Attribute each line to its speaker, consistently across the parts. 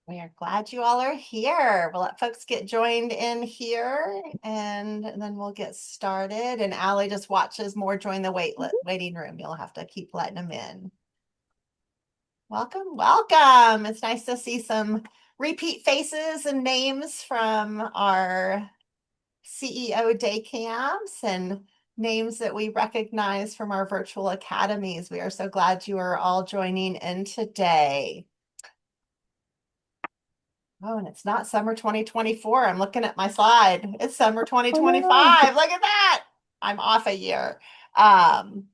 Speaker 1: We are glad you all are here. We'll let folks get joined in here and then we'll get started. And Allie just watches more join the waiting room. You'll have to keep letting them in. Welcome, welcome. It's nice to see some repeat faces and names from our CEO day camps and names that we recognize from our virtual academies. We are so glad you are all joining in today. Oh, and it's not summer 2024. I'm looking at my slide. It's summer
Speaker 2: Oh no.
Speaker 1: 2025. Look at that. I'm off a year. Um,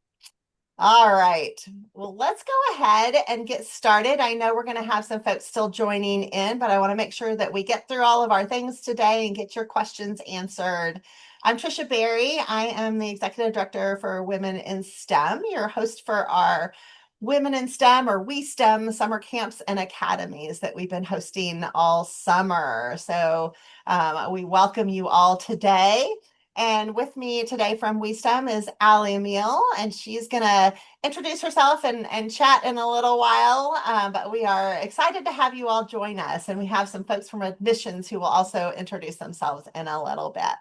Speaker 1: all right. Well, let's go ahead and get started. I know we're going to have some folks still joining in, but I want to make sure that we get through all of our things today and get your questions answered. I'm Trisha Berry. I am the Executive Director for Women in STEM, your host for our Women in STEM or WiSTEM summer camps and academies that we've been hosting all summer. So we welcome you all today. And with me today from WiSTEM is Allie Emile, and she's going to introduce herself and chat in a little while. But we are excited to have you all join us. And we have some folks from admissions who will also introduce themselves in a little bit.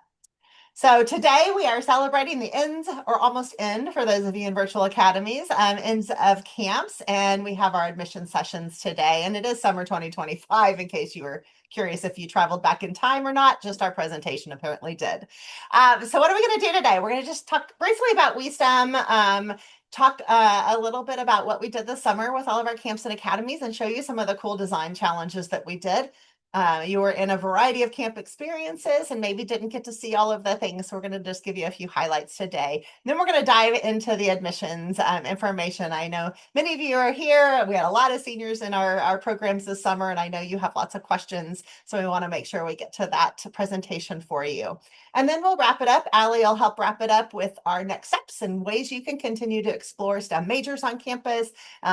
Speaker 1: So today we are celebrating the ends or almost end for those of you in virtual academies, ends of camps, and we have our admission sessions today. And it is summer 2025 in case you were curious if you traveled back in time or not. Just our presentation apparently did. So what are we going to do today? We're going to just talk briefly about WiSTEM, talk a little bit about what we did this summer with all of our camps and academies and show you some of the cool design challenges that we did. You were in a variety of camp experiences and maybe didn't get to see all of the things. So we're going to just give you a few highlights today. And then we're going to dive into the admissions information. I know many of you are here. We had a lot of seniors in our programs this summer, and I know you have lots of questions. So we want to make sure we get to that presentation for you. And then we'll wrap it up. Allie will help wrap it up with our next steps and ways you can continue to explore STEM majors on campus,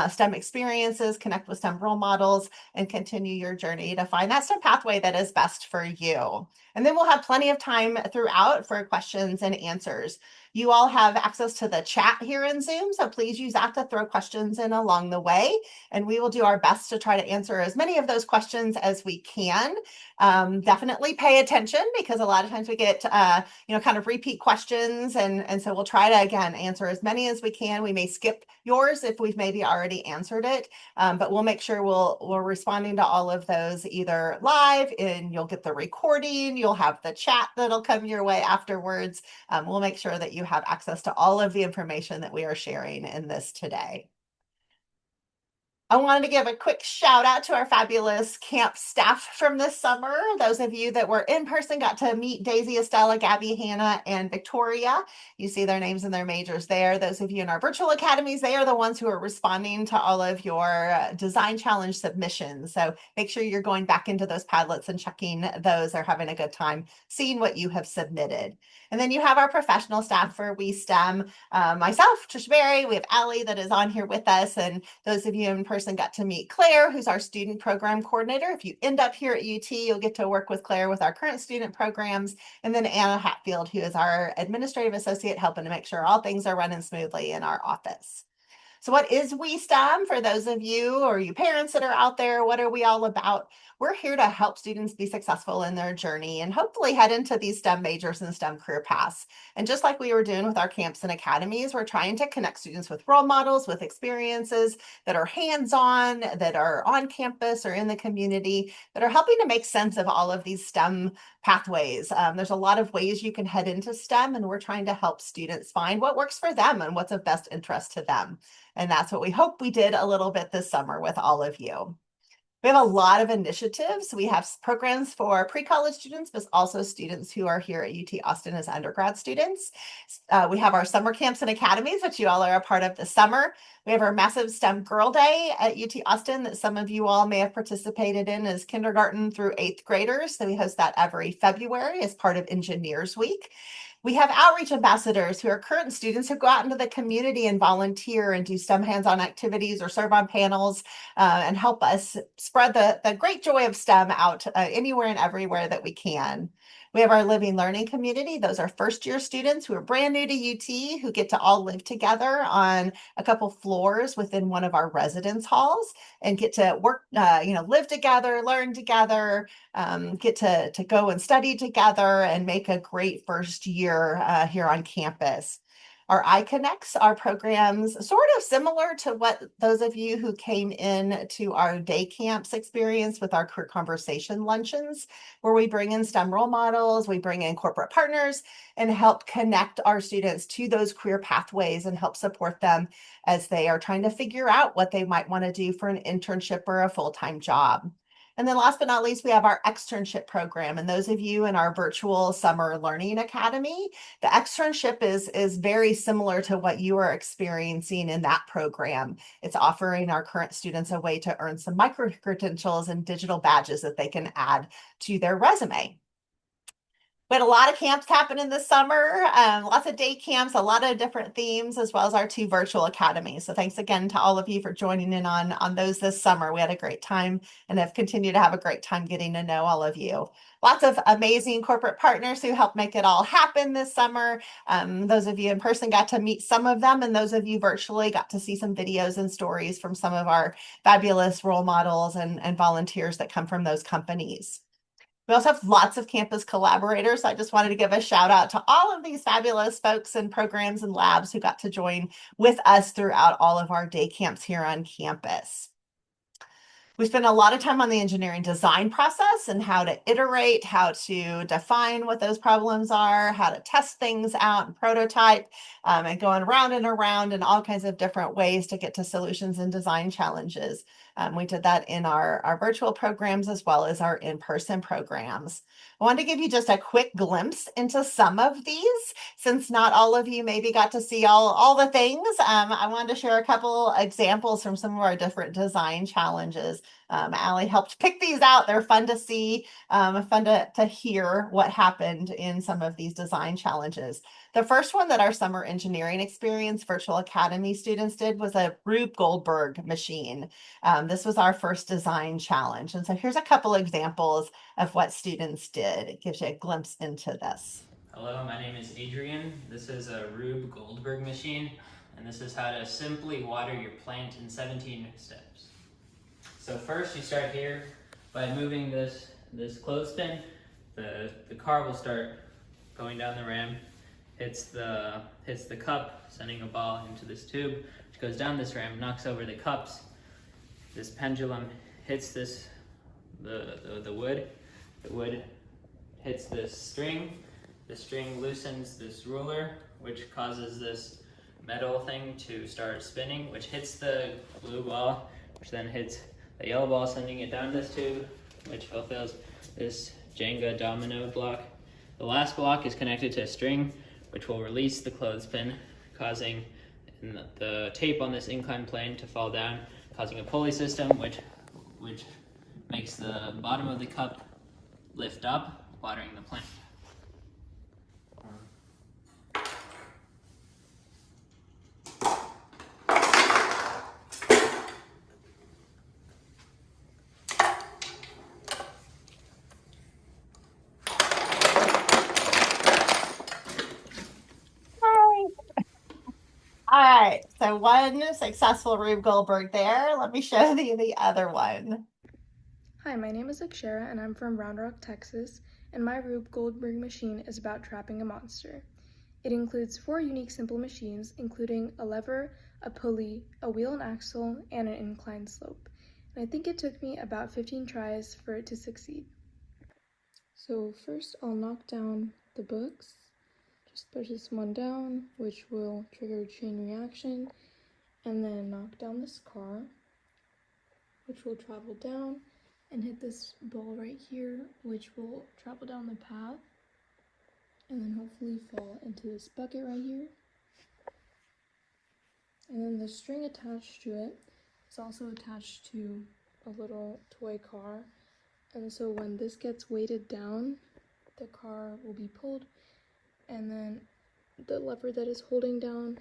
Speaker 1: STEM experiences, connect with STEM role models, and continue your journey to find that STEM pathway that is best for you. And then we'll have plenty of time throughout for questions and answers. You all have access to the chat here in Zoom, so please use that to throw questions in along the way. And we will do our best to try to answer as many of those questions as we can. Definitely pay attention because a lot of times we get, kind of repeat questions. And so we'll try to, again, answer as many as we can. We may skip yours if we've maybe already answered it, but we'll make sure we're responding to all of those either live and you'll get the recording, you'll have the chat that'll come your way afterwards. We'll make sure that you have access to all of the information that we are sharing in this today. I wanted to give a quick shout out to our fabulous camp staff from this summer. Those of you that were in person got to meet Daisy, Estella, Gabby, Hannah, and Victoria. You see their names and their majors there. Those of you in our virtual academies, they are the ones who are responding to all of your design challenge submissions. So make sure you're going back into those Padlets and checking those. They're having a good time seeing what you have submitted. And then you have our professional staff for WiSTEM, myself, Trisha Berry. We have Allie that is on here with us, and those of you in person got to meet Claire, who's our student program coordinator. If you end up here at UT, you'll get to work with Claire with our current student programs, and then Anna Hatfield, who is our administrative associate, helping to make sure all things are running smoothly in our office. So what is WiSTEM for those of you or you parents that are out there? What are we all about? We're here to help students be successful in their journey and hopefully head into these STEM majors and STEM career paths. And just like we were doing with our camps and academies, we're trying to connect students with role models, with experiences that are hands-on, that are on campus or in the community, that are helping to make sense of all of these STEM pathways. There's a lot of ways you can head into STEM, and we're trying to help students find what works for them and what's of best interest to them. And that's what we hope we did a little bit this summer with all of you. We have a lot of initiatives. We have programs for pre-college students, but also students who are here at UT Austin as undergrad students. We have our summer camps and academies, which you all are a part of this summer. We have our massive STEM Girl Day at UT Austin that some of you all may have participated in as kindergarten through 8th graders. So we host that every February as part of Engineers Week. We have outreach ambassadors who are current students who go out into the community and volunteer and do STEM hands-on activities or serve on panels and help us spread the great joy of STEM out anywhere and everywhere that we can. We have our living learning community. Those are first-year students who are brand new to UT, who get to all live together on a couple floors within one of our residence halls and get to work, live together, learn together, get to go and study together and make a great first year here on campus. Our iConnects are programs sort of similar to what those of you who came in to our day camps experience with our career conversation luncheons, where we bring in STEM role models, we bring in corporate partners, and help connect our students to those career pathways and help support them as they are trying to figure out what they might want to do for an internship or a full-time job. And then last but not least, we have our externship program. And those of you in our virtual summer learning academy, the externship is very similar to what you are experiencing in that program. It's offering our current students a way to earn some micro credentials and digital badges that they can add to their resume. We had a lot of camps happening this summer, lots of day camps, a lot of different themes, as well as our 2 virtual academies. So thanks again to all of you for joining in on those this summer. We had a great time and have continued to have a great time getting to know all of you. Lots of amazing corporate partners who helped make it all happen this summer. Those of you in person got to meet some of them, and those of you virtually got to see some videos and stories from some of our fabulous role models and volunteers that come from those companies. We also have lots of campus collaborators. I just wanted to give a shout out to all of these fabulous folks and programs and labs who got to join with us throughout all of our day camps here on campus. We spend a lot of time on the engineering design process and how to iterate, how to define what those problems are, how to test things out and prototype, and going around and around in all kinds of different ways to get to solutions and design challenges. We did that in our virtual programs as well as our in-person programs. I wanted to give you just a quick glimpse into some of these, since not all of you maybe got to see all the things. I wanted to share a couple examples from some of our different design challenges. Allie helped pick these out. They're fun to see, fun to hear what happened in some of these design challenges. The first one that our summer engineering experience virtual academy students did was a Rube Goldberg machine. This was our first design challenge. And so here's a couple examples of what students did. It gives you a glimpse into this.
Speaker 2: Hello, my name is Adrian. This is a Rube Goldberg machine, and this is how to simply water your plant in 17 steps. So first you start here by moving this clothespin. The car will start going down the ramp, hits the cup, sending a ball into this tube, which goes down this ramp, knocks over the cups. This pendulum hits the wood. The wood hits this string. The string loosens this ruler, which causes this metal thing to start spinning, which hits the blue ball, which then hits the yellow ball, sending it down this tube, which fulfills this Jenga domino block. The last block is connected to a string, which will release the clothespin, causing the tape on this inclined plane to fall down, causing a pulley system, which makes the bottom of the cup lift up, watering the plant.
Speaker 1: All right, so one successful Rube Goldberg there. Let me show you the other one.
Speaker 3: Hi, my name is Akshara and I'm from Round Rock, Texas, and my Rube Goldberg machine is about trapping a monster. It includes 4 unique simple machines, including a lever, a pulley, a wheel and axle, and an inclined slope. And I think it took me about 15 tries for it to succeed. So first I'll knock down the books. Just push this one down, which will trigger a chain reaction, and then knock down this car, which will travel down and hit this ball right here, which will travel down the path and then hopefully fall into this bucket right here. And then the string attached to it is also attached to a little toy car, and so when this gets weighted down, the car will be pulled, and then the lever that is holding down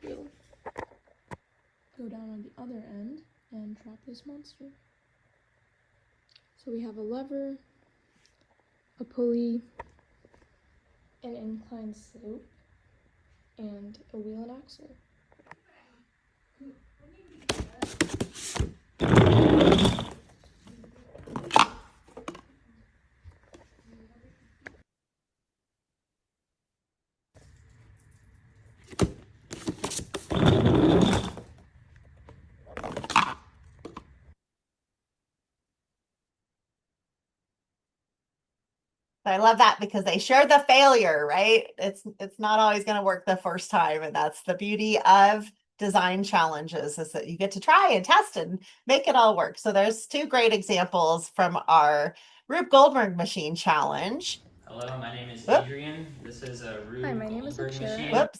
Speaker 3: will go down on the other end and trap this monster. So we have a lever, a pulley, an inclined slope, and a wheel and axle.
Speaker 1: I love that because they share the failure, right? It's not always going to work the first time, and that's the beauty of design challenges is that you get to try and test and make it all work. So there's two great examples from our Rube Goldberg machine challenge.
Speaker 2: Hello, my name is
Speaker 1: Whoop,
Speaker 2: Adrian. This is a
Speaker 3: Hi,
Speaker 2: Rube
Speaker 3: my name is
Speaker 2: Goldberg
Speaker 3: Akshara,
Speaker 2: machine.
Speaker 3: and
Speaker 1: whoops.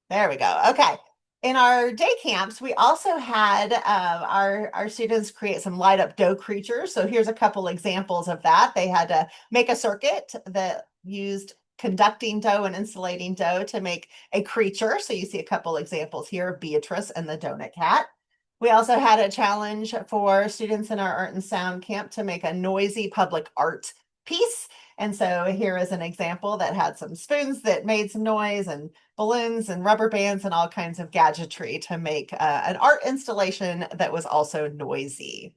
Speaker 1: There we go. Okay. In our day camps, we also had our students create some light up dough creatures. So here's a couple examples of that. They had to make a circuit that used conducting dough and insulating dough to make a creature. So you see a couple examples here of Beatrice and the donut cat. We also had a challenge for students in our art and sound camp to make a noisy public art piece. And so here is an example that had some spoons that made some noise and balloons and rubber bands and all kinds of gadgetry to make an art installation that was also noisy.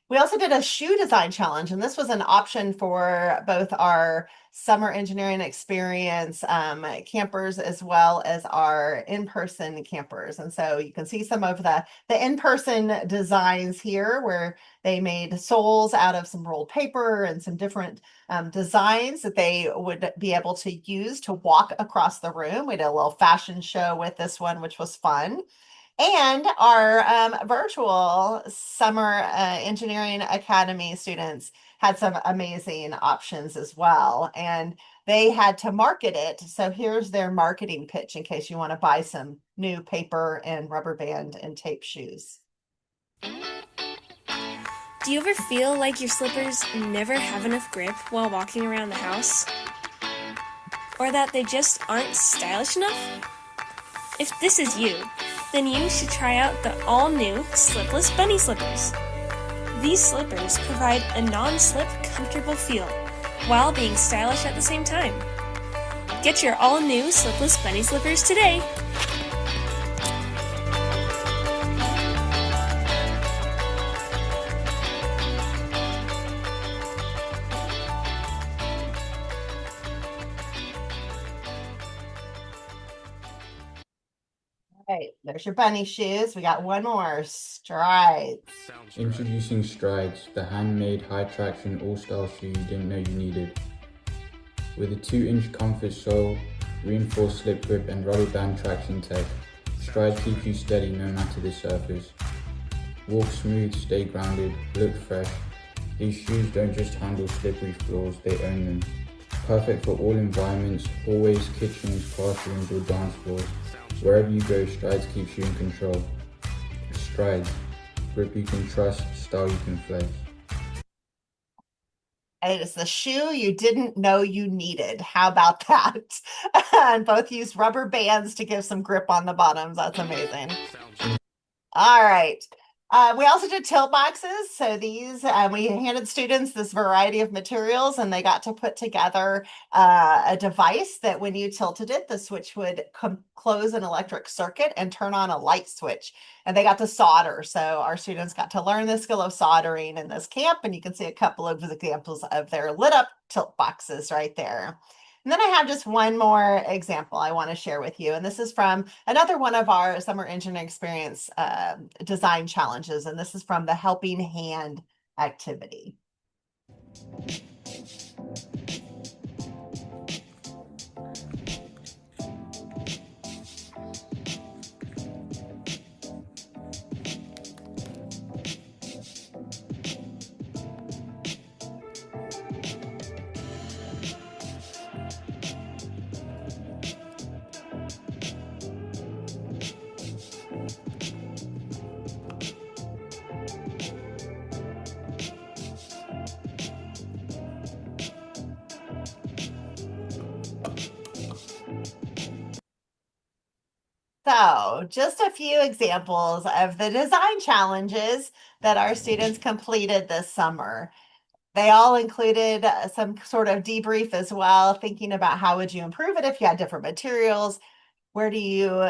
Speaker 1: We also did a shoe design challenge, and this was an option for both our summer engineering experience campers as well as our in-person campers. And so you can see some of the in-person designs here where they made soles out of some rolled paper and some different designs that they would be able to use to walk across the room. We did a little fashion show with this one, which was fun. And our virtual summer engineering academy students had some amazing options as well. And they had to market it. So here's their marketing pitch in case you want to buy some new paper and rubber band and tape shoes.
Speaker 4: Do you ever feel like your slippers never have enough grip while walking around the house? Or that they just aren't stylish enough? If this is you, then you should try out the all-new Slipless Bunny Slippers. These slippers provide a non-slip, comfortable feel while being stylish at the same time. Get your all-new Slipless Bunny Slippers today!
Speaker 1: All right, there's your bunny shoes. We got one more, strides.
Speaker 5: Introducing Strides, the handmade high-traction all-style shoe you didn't know you needed. With a 2-inch comfort sole, reinforced slip grip and rubber band traction tech, Stride keeps you steady no matter the surface. Walk smooth, stay grounded, look fresh. These shoes don't just handle slippery floors, they own them. Perfect for all environments, hallways, kitchens, classrooms or dance floors. Wherever you go, Strides keeps you in control. Strides, grip you can trust, style you can flex.
Speaker 1: It is the shoe you didn't know you needed. How about that? And both use rubber bands to give some grip on the bottoms. That's amazing. All right. We also did tilt boxes. So these, we handed students this variety of materials and they got to put together a device that when you tilted it, the switch would close an electric circuit and turn on a light switch. And they got to solder. So our students got to learn the skill of soldering in this camp. And you can see a couple of examples of their lit up tilt boxes right there. And then I have just one more example I want to share with you. And this is from another one of our summer engineering experience design challenges. And this is from the helping hand activity. So just a few examples of the design challenges that our students completed this summer. They all included some sort of debrief as well, thinking about how would you improve it if you had different materials. Where do you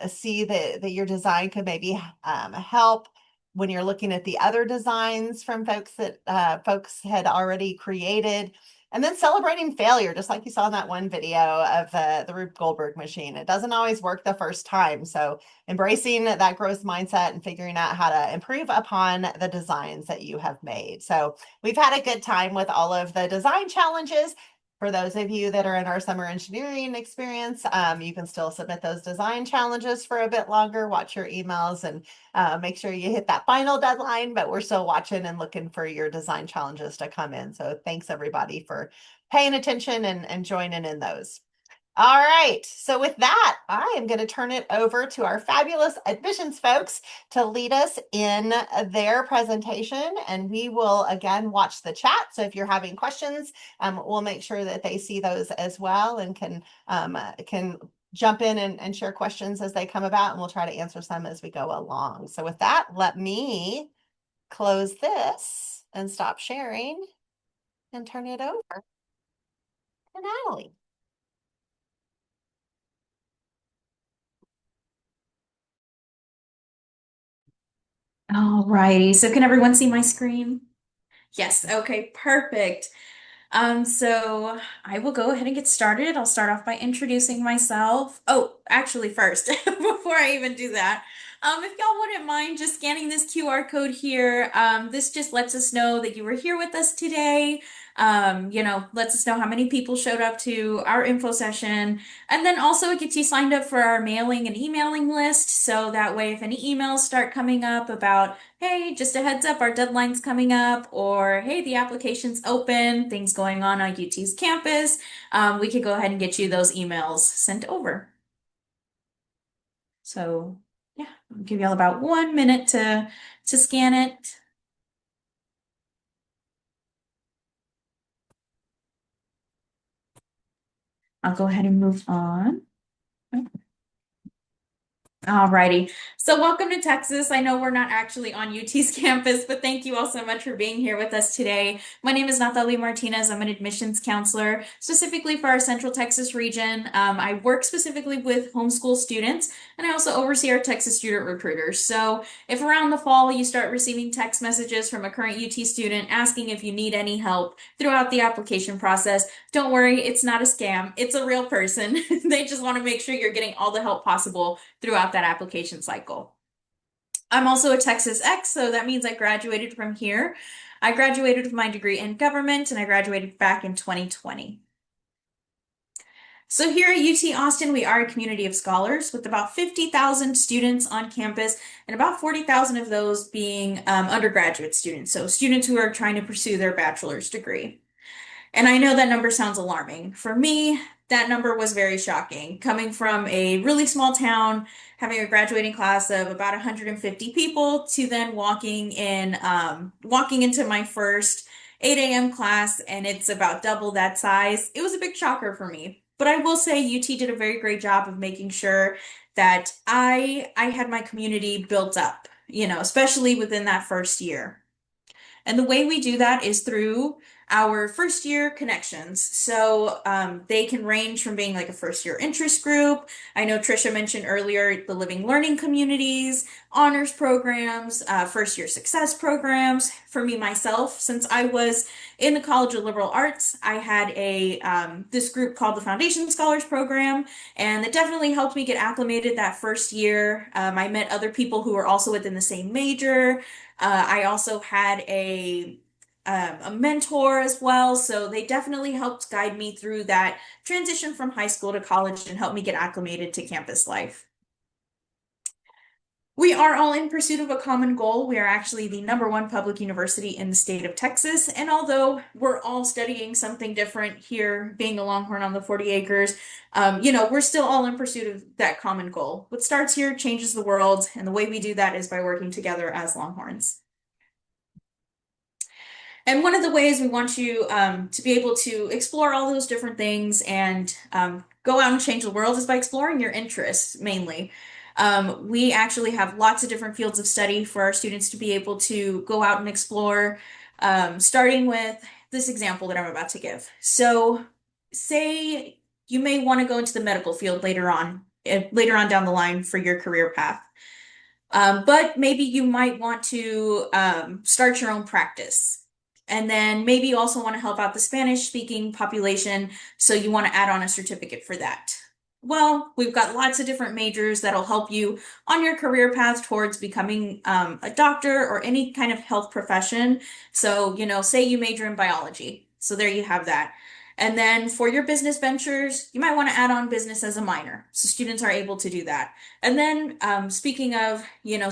Speaker 1: see that your design could maybe help when you're looking at the other designs from folks that folks had already created. And then celebrating failure, just like you saw in that one video of the Rube Goldberg machine. It doesn't always work the first time. So embracing that growth mindset and figuring out how to improve upon the designs that you have made. So we've had a good time with all of the design challenges. For those of you that are in our summer engineering experience, you can still submit those design challenges for a bit longer, watch your emails, and make sure you hit that final deadline. But we're still watching and looking for your design challenges to come in. So thanks everybody for paying attention and joining in those. All right. So with that, I am going to turn it over to our fabulous admissions folks to lead us in their presentation. And we will again watch the chat. So if you're having questions, we'll make sure that they see those as well and can jump in and share questions as they come about. And we'll try to answer some as we go along. So with that, let me close this and stop sharing and turn it over to Natalie.
Speaker 6: All righty. So can everyone see my screen? Yes. Okay, perfect. So I will go ahead and get started. I'll start off by introducing myself. Oh, actually first, before I even do that, if y'all wouldn't mind just scanning this QR code here, this just lets us know that you were here with us today. Lets us know how many people showed up to our info session. And then also it gets you signed up for our mailing and emailing list. So that way, if any emails start coming up about, hey, just a heads up, our deadline's coming up, or hey, the application's open, things going on UT's campus, we could go ahead and get you those emails sent over. So yeah, I'll give y'all about 1 minute to scan it. I'll go ahead and move on. Alrighty. So welcome to Texas. I know we're not actually on UT's campus, but thank you all so much for being here with us today. My name is Natalie Martinez. I'm an admissions counselor, specifically for our Central Texas region. I work specifically with homeschool students, and I also oversee our Texas student recruiters. So if around the fall you start receiving text messages from a current UT student asking if you need any help throughout the application process, don't worry, it's not a scam. It's a real person. They just want to make sure you're getting all the help possible throughout that application cycle. I'm also a Texas X, so that means I graduated from here. I graduated with my degree in government, and I graduated back in 2020. So here at UT Austin, we are a community of scholars with about 50,000 students on campus and about 40,000 of those being undergraduate students, so students who are trying to pursue their bachelor's degree. And I know that number sounds alarming. For me, that number was very shocking. Coming from a really small town, having a graduating class of about 150 people, to then walking into my first 8 a.m. class, and it's about double that size. It was a big shocker for me. But I will say UT did a very great job of making sure that I had my community built up, especially within that first year. And the way we do that is through our first year connections. So they can range from being like a first year interest group. I know Trisha mentioned earlier the living learning communities, honors programs, first year success programs. For me, myself, since I was in the College of Liberal Arts, I had this group called the Foundation Scholars Program, and it definitely helped me get acclimated that first year. I met other people who were also within the same major. I also had a mentor as well, so they definitely helped guide me through that transition from high school to college and help me get acclimated to campus life. We are all in pursuit of a common goal. We are actually the #1 public university in the state of Texas, and although we're all studying something different here, being a Longhorn on the 40 acres, we're still all in pursuit of that common goal. What starts here changes the world, and the way we do that is by working together as Longhorns. And one of the ways we want you to be able to explore all those different things and go out and change the world is by exploring your interests mainly. We actually have lots of different fields of study for our students to be able to go out and explore. Starting with this example that I'm about to give. So, say you may want to go into the medical field later on down the line for your career path. But maybe you might want to start your own practice. And then maybe you also want to help out the Spanish speaking population, so you want to add on a certificate for that. Well, we've got lots of different majors that'll help you on your career path towards becoming a doctor or any kind of health profession. So, say you major in biology. So there you have that. And then for your business ventures, you might want to add on business as a minor. So students are able to do that. And then, speaking of,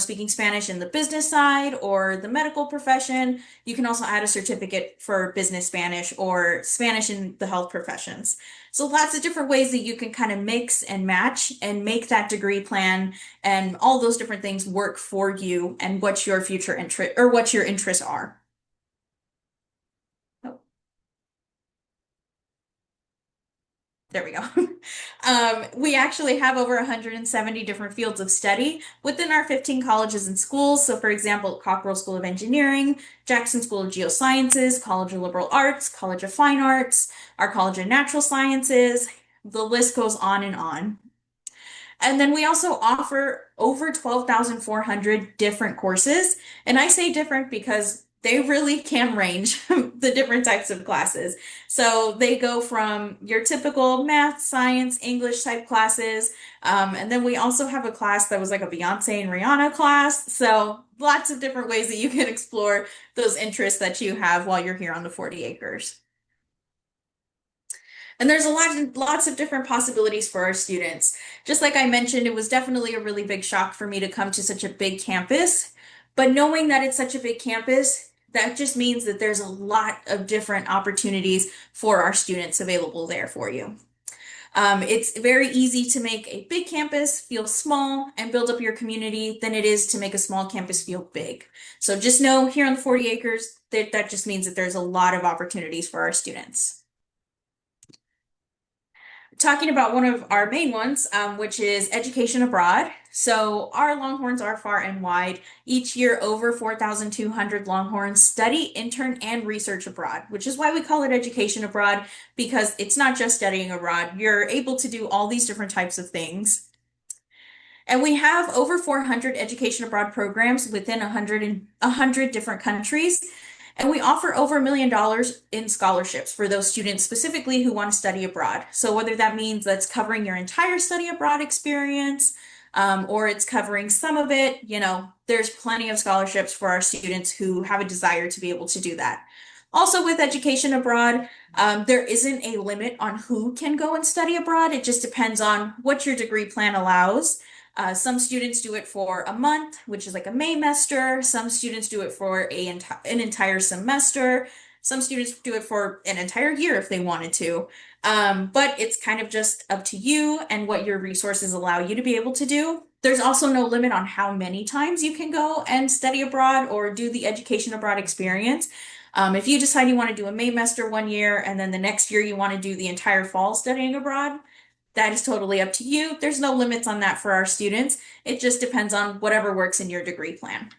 Speaker 6: speaking Spanish in the business side or the medical profession, you can also add a certificate for business Spanish or Spanish in the health professions. So lots of different ways that you can kind of mix and match and make that degree plan and all those different things work for you and what your future interest or what your interests are. There we go. We actually have over 170 different fields of study within our 15 colleges and schools. So, for example, Cockrell School of Engineering, Jackson School of Geosciences, College of Liberal Arts, College of Fine Arts, our College of Natural Sciences. The list goes on and on. And then we also offer over 12,400 different courses. And I say different because they really can range the different types of classes. So they go from your typical math, science, English type classes. And then we also have a class that was like a Beyonce and Rihanna class. So lots of different ways that you can explore those interests that you have while you're here on the 40 acres. And there's lots of different possibilities for our students. Just like I mentioned, it was definitely a really big shock for me to come to such a big campus. But knowing that it's such a big campus, that just means that there's a lot of different opportunities for our students available there for you. It's very easy to make a big campus feel small and build up your community than it is to make a small campus feel big. So just know here on the 40 acres that just means that there's a lot of opportunities for our students. Talking about one of our main ones, which is education abroad. So our Longhorns are far and wide. Each year, over 4,200 Longhorns study, intern, and research abroad, which is why we call it education abroad, because it's not just studying abroad. You're able to do all these different types of things. And we have over 400 education abroad programs within 100 different countries. And we offer over $1 million in scholarships for those students specifically who want to study abroad. So whether that means that's covering your entire study abroad experience, or it's covering some of it, there's plenty of scholarships for our students who have a desire to be able to do that. Also, with education abroad, there isn't a limit on who can go and study abroad. It just depends on what your degree plan allows. Some students do it for a month, which is like a Maymester. Some students do it for an entire semester. Some students do it for an entire year if they wanted to. But it's kind of just up to you and what your resources allow you to be able to do. There's also no limit on how many times you can go and study abroad or do the education abroad experience. If you decide you want to do a Maymester one year and then the next year you want to do the entire fall studying abroad, that is totally up to you. There's no limits on that for our students. It just depends on whatever works in your degree plan.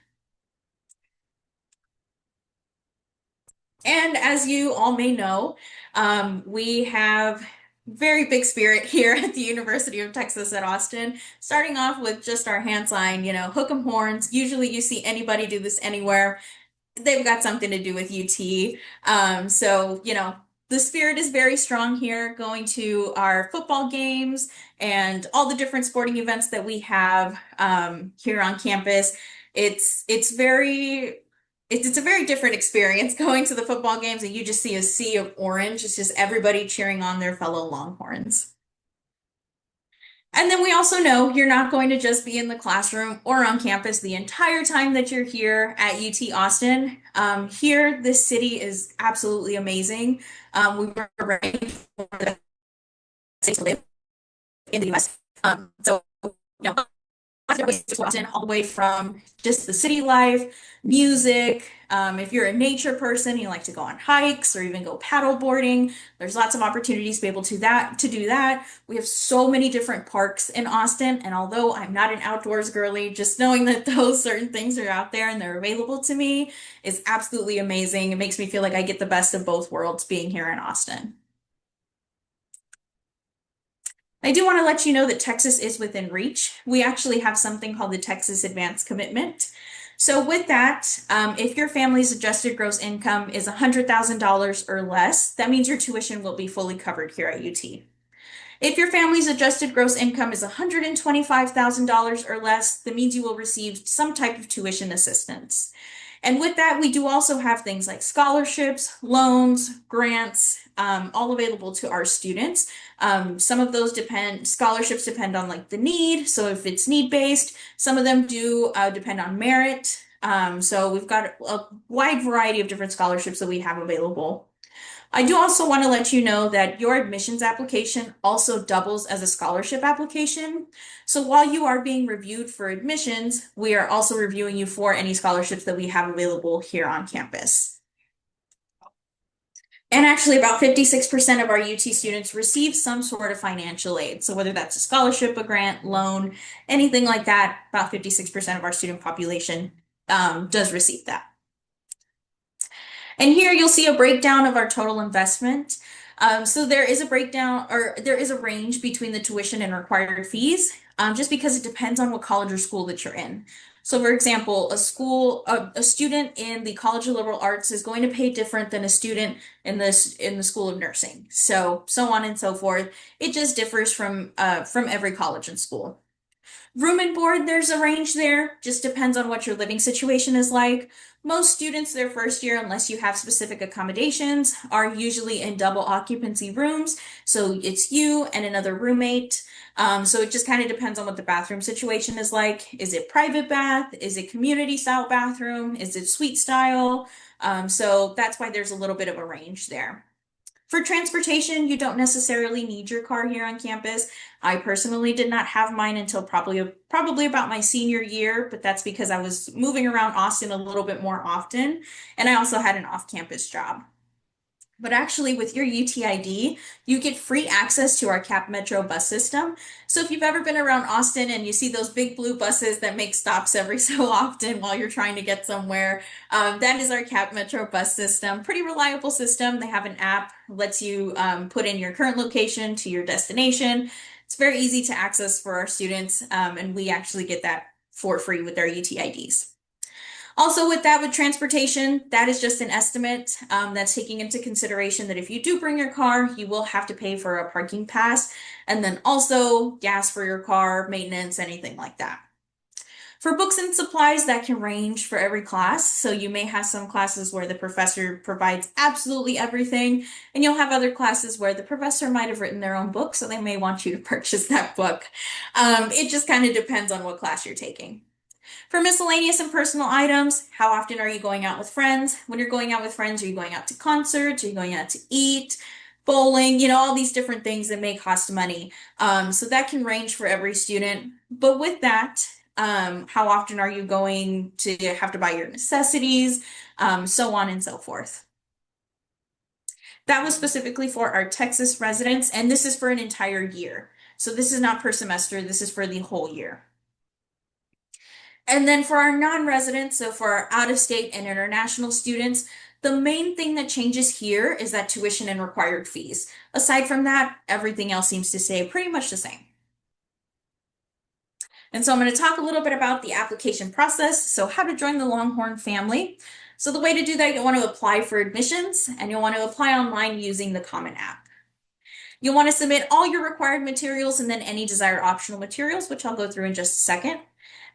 Speaker 6: And as you all may know, we have very big spirit here at the University of Texas at Austin, starting off with just our hand sign, hook 'em horns. Usually you see anybody do this anywhere. They've got something to do with UT. So, the spirit is very strong here, going to our football games and all the different sporting events that we have here on campus. It's a very different experience going to the football games and you just see a sea of orange. It's just everybody cheering on their fellow Longhorns. And then we also know you're not going to just be in the classroom or on campus the entire time that you're here at UT Austin. Here, this city is absolutely amazing. We were ranked for the state to live in the US. So, all the way from just the city life, music. If you're a nature person, you like to go on hikes or even go paddle boarding. There's lots of opportunities to be able to do that. We have so many different parks in Austin, and although I'm not an outdoors girly, just knowing that those certain things are out there and they're available to me is absolutely amazing. It makes me feel like I get the best of both worlds being here in Austin. I do want to let you know that Texas is within reach. We actually have something called the Texas Advanced Commitment. So with that, if your family's adjusted gross income is $100,000 or less, that means your tuition will be fully covered here at UT. If your family's adjusted gross income is $125,000 or less, that means you will receive some type of tuition assistance. And with that, we do also have things like scholarships, loans, grants, all available to our students. Some of those scholarships depend on like the need. So if it's need-based, some of them do depend on merit. So we've got a wide variety of different scholarships that we have available. I do also want to let you know that your admissions application also doubles as a scholarship application. So while you are being reviewed for admissions, we are also reviewing you for any scholarships that we have available here on campus. And actually, about 56% of our UT students receive some sort of financial aid. So whether that's a scholarship, a grant, loan, anything like that, about 56% of our student population does receive that. And here you'll see a breakdown of our total investment. So there is a breakdown, or there is a range between the tuition and required fees, just because it depends on what college or school that you're in. So for example, a student in the College of Liberal Arts is going to pay different than a student in the School of Nursing. So on and so forth. It just differs from every college and school. Room and board, there's a range there. Just depends on what your living situation is like. Most students their first year, unless you have specific accommodations, are usually in double occupancy rooms. So it's you and another roommate. So it just kind of depends on what the bathroom situation is like. Is it private bath? Is it community style bathroom? Is it suite style? So that's why there's a little bit of a range there. For transportation, you don't necessarily need your car here on campus. I personally did not have mine until probably about my senior year, but that's because I was moving around Austin a little bit more often, and I also had an off-campus job. But actually, with your UTID, you get free access to our Cap Metro bus system. So if you've ever been around Austin and you see those big blue buses that make stops every so often while you're trying to get somewhere, that is our Cap Metro bus system. Pretty reliable system. They have an app, lets you put in your current location to your destination. It's very easy to access for our students, and we actually get that for free with our UTIDs. Also with that, with transportation, that is just an estimate that's taking into consideration that if you do bring your car, you will have to pay for a parking pass, and then also gas for your car, maintenance, anything like that. For books and supplies, that can range for every class. So you may have some classes where the professor provides absolutely everything, and you'll have other classes where the professor might have written their own book, so they may want you to purchase that book. It just kind of depends on what class you're taking. For miscellaneous and personal items, how often are you going out with friends? When you're going out with friends, are you going out to concerts? Are you going out to eat? Bowling, all these different things that may cost money. So that can range for every student. But with that, how often are you going to have to buy your necessities? So on and so forth. That was specifically for our Texas residents, and this is for an entire year. So this is not per semester, this is for the whole year. And then for our non-residents, so for our out-of-state and international students, the main thing that changes here is that tuition and required fees. Aside from that, everything else seems to stay pretty much the same. And so I'm going to talk a little bit about the application process, so how to join the Longhorn family. So the way to do that, you'll want to apply for admissions, and you'll want to apply online using the Common App. You'll want to submit all your required materials and then any desired optional materials, which I'll go through in just a second.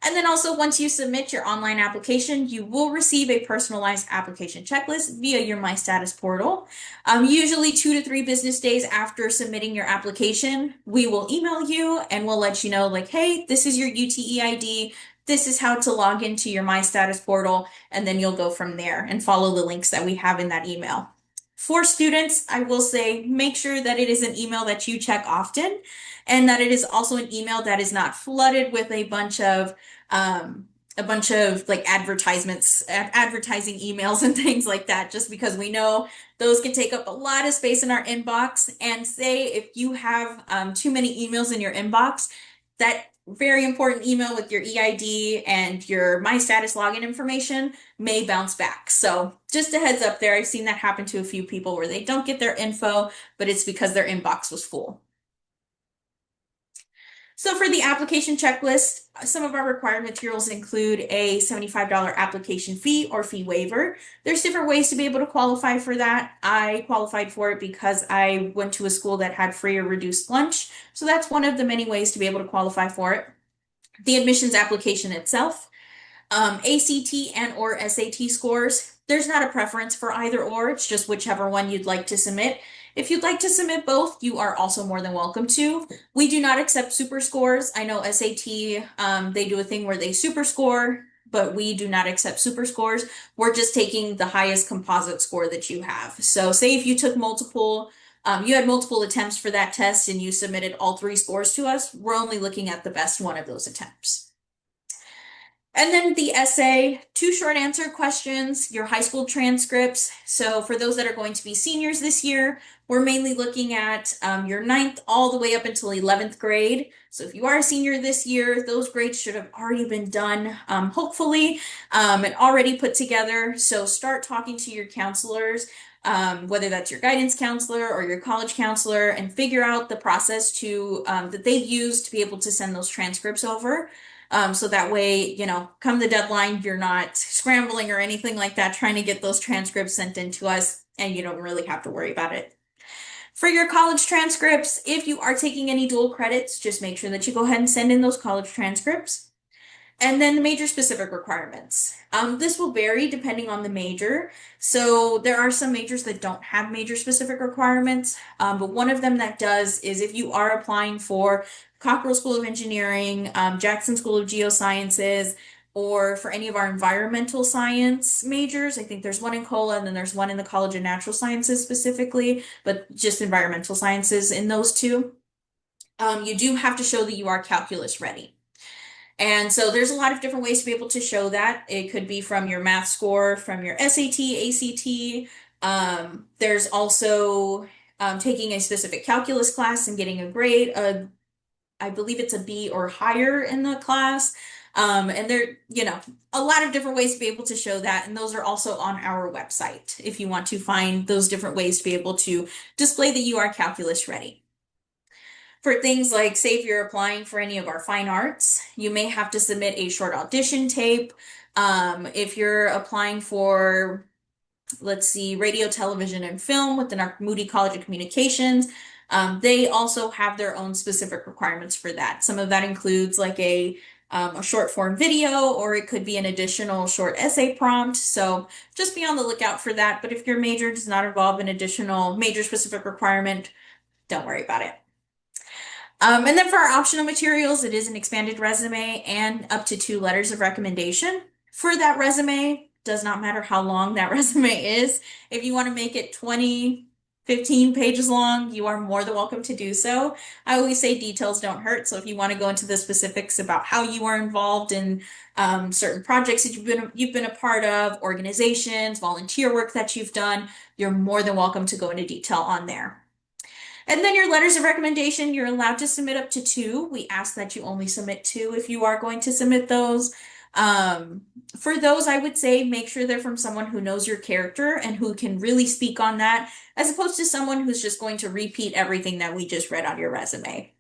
Speaker 6: And then also, once you submit your online application, you will receive a personalized application checklist via your My Status portal. Usually 2 to 3 business days after submitting your application, we will email you and we'll let you know, like, hey, this is your UTEID. This is how to log into your My Status portal. And then you'll go from there and follow the links that we have in that email. For students, I will say make sure that it is an email that you check often and that it is also an email that is not flooded with um, a bunch of like advertisements, advertising emails and things like that, just because we know those can take up a lot of space in our inbox. And say if you have too many emails in your inbox, that very important email with your EID and your My Status login information may bounce back. So just a heads up there. I've seen that happen to a few people where they don't get their info, but it's because their inbox was full. So for the application checklist, some of our required materials include a $75 application fee or fee waiver. There's different ways to be able to qualify for that. I qualified for it because I went to a school that had free or reduced lunch. So that's one of the many ways to be able to qualify for it. The admissions application itself, ACT and or SAT scores. There's not a preference for either or, it's just whichever one you'd like to submit. If you'd like to submit both, you are also more than welcome to. We do not accept super scores. I know SAT, they do a thing where they super score, but we do not accept super scores. We're just taking the highest composite score that you have. So say if you took you had multiple attempts for that test and you submitted all 3 scores to us, we're only looking at the best one of those attempts. And then the essay, 2 short answer questions, your high school transcripts. So for those that are going to be seniors this year, we're mainly looking at your 9th all the way up until 11th grade. So if you are a senior this year, those grades should have already been done, hopefully, and already put together. So start talking to your counselors, whether that's your guidance counselor or your college counselor, and figure out the process that they use to be able to send those transcripts over. So that way, come the deadline, you're not scrambling or anything like that, trying to get those transcripts sent in to us, and you don't really have to worry about it. For your college transcripts, if you are taking any dual credits, just make sure that you go ahead and send in those college transcripts. And then the major specific requirements. This will vary depending on the major. So there are some majors that don't have major specific requirements, but one of them that does is if you are applying for Cockrell School of Engineering, Jackson School of Geosciences, or for any of our environmental science majors. I think there's one in COLA and then there's one in the College of Natural Sciences specifically, but just environmental sciences in those two. You do have to show that you are calculus ready. And so there's a lot of different ways to be able to show that. It could be from your math score, from your SAT, ACT. There's also taking a specific calculus class and getting a grade. I believe it's a B or higher in the class. And there, a lot of different ways to be able to show that. And those are also on our website if you want to find those different ways to be able to display that you are calculus ready. For things like, say, if you're applying for any of our fine arts, you may have to submit a short audition tape. If you're applying for, let's see, radio, television, and film within our Moody College of Communications, they also have their own specific requirements for that. Some of that includes like a short form video, or it could be an additional short essay prompt. So just be on the lookout for that. But if your major does not involve an additional major specific requirement, don't worry about it. And then for our optional materials, it is an expanded resume and up to 2 letters of recommendation. For that resume, does not matter how long that resume is. If you want to make it 20, 15 pages long, you are more than welcome to do so. I always say details don't hurt. So if you want to go into the specifics about how you are involved in certain projects that you've been a part of, organizations, volunteer work that you've done, you're more than welcome to go into detail on there. And then your letters of recommendation, you're allowed to submit up to 2. We ask that you only submit 2 if you are going to submit those. For those, I would say make sure they're from someone who knows your character and who can really speak on that, as opposed to someone who's just going to repeat everything that we just read on your resume.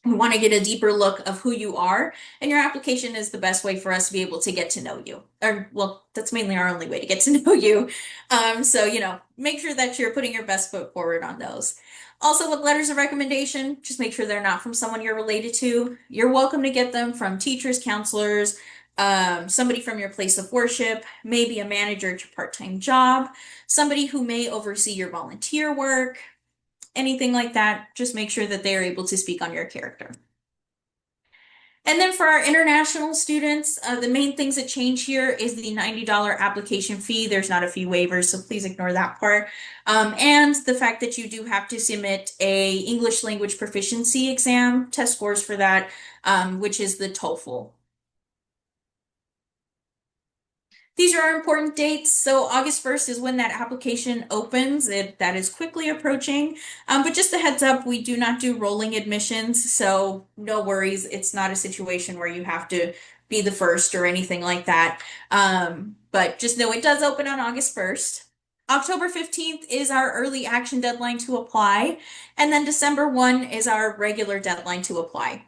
Speaker 6: We want to get a deeper look of who you are, and your application is the best way for us to be able to get to know you. Or, well, that's mainly our only way to get to know you. So, make sure that you're putting your best foot forward on those. Also, with letters of recommendation, just make sure they're not from someone you're related to. You're welcome to get them from teachers, counselors, somebody from your place of worship, maybe a manager at your part-time job, somebody who may oversee your volunteer work, anything like that. Just make sure that they are able to speak on your character. And then for our international students, the main things that change here is the $90 application fee. There's not a fee waiver, so please ignore that part. And the fact that you do have to submit a English language proficiency exam, test scores for that, which is the TOEFL. These are our important dates. So August 1st is when that application opens. That is quickly approaching. But just a heads up, we do not do rolling admissions. So no worries. It's not a situation where you have to be the first or anything like that. But just know it does open on August 1st. October 15th is our early action deadline to apply. And then December 1 is our regular deadline to apply.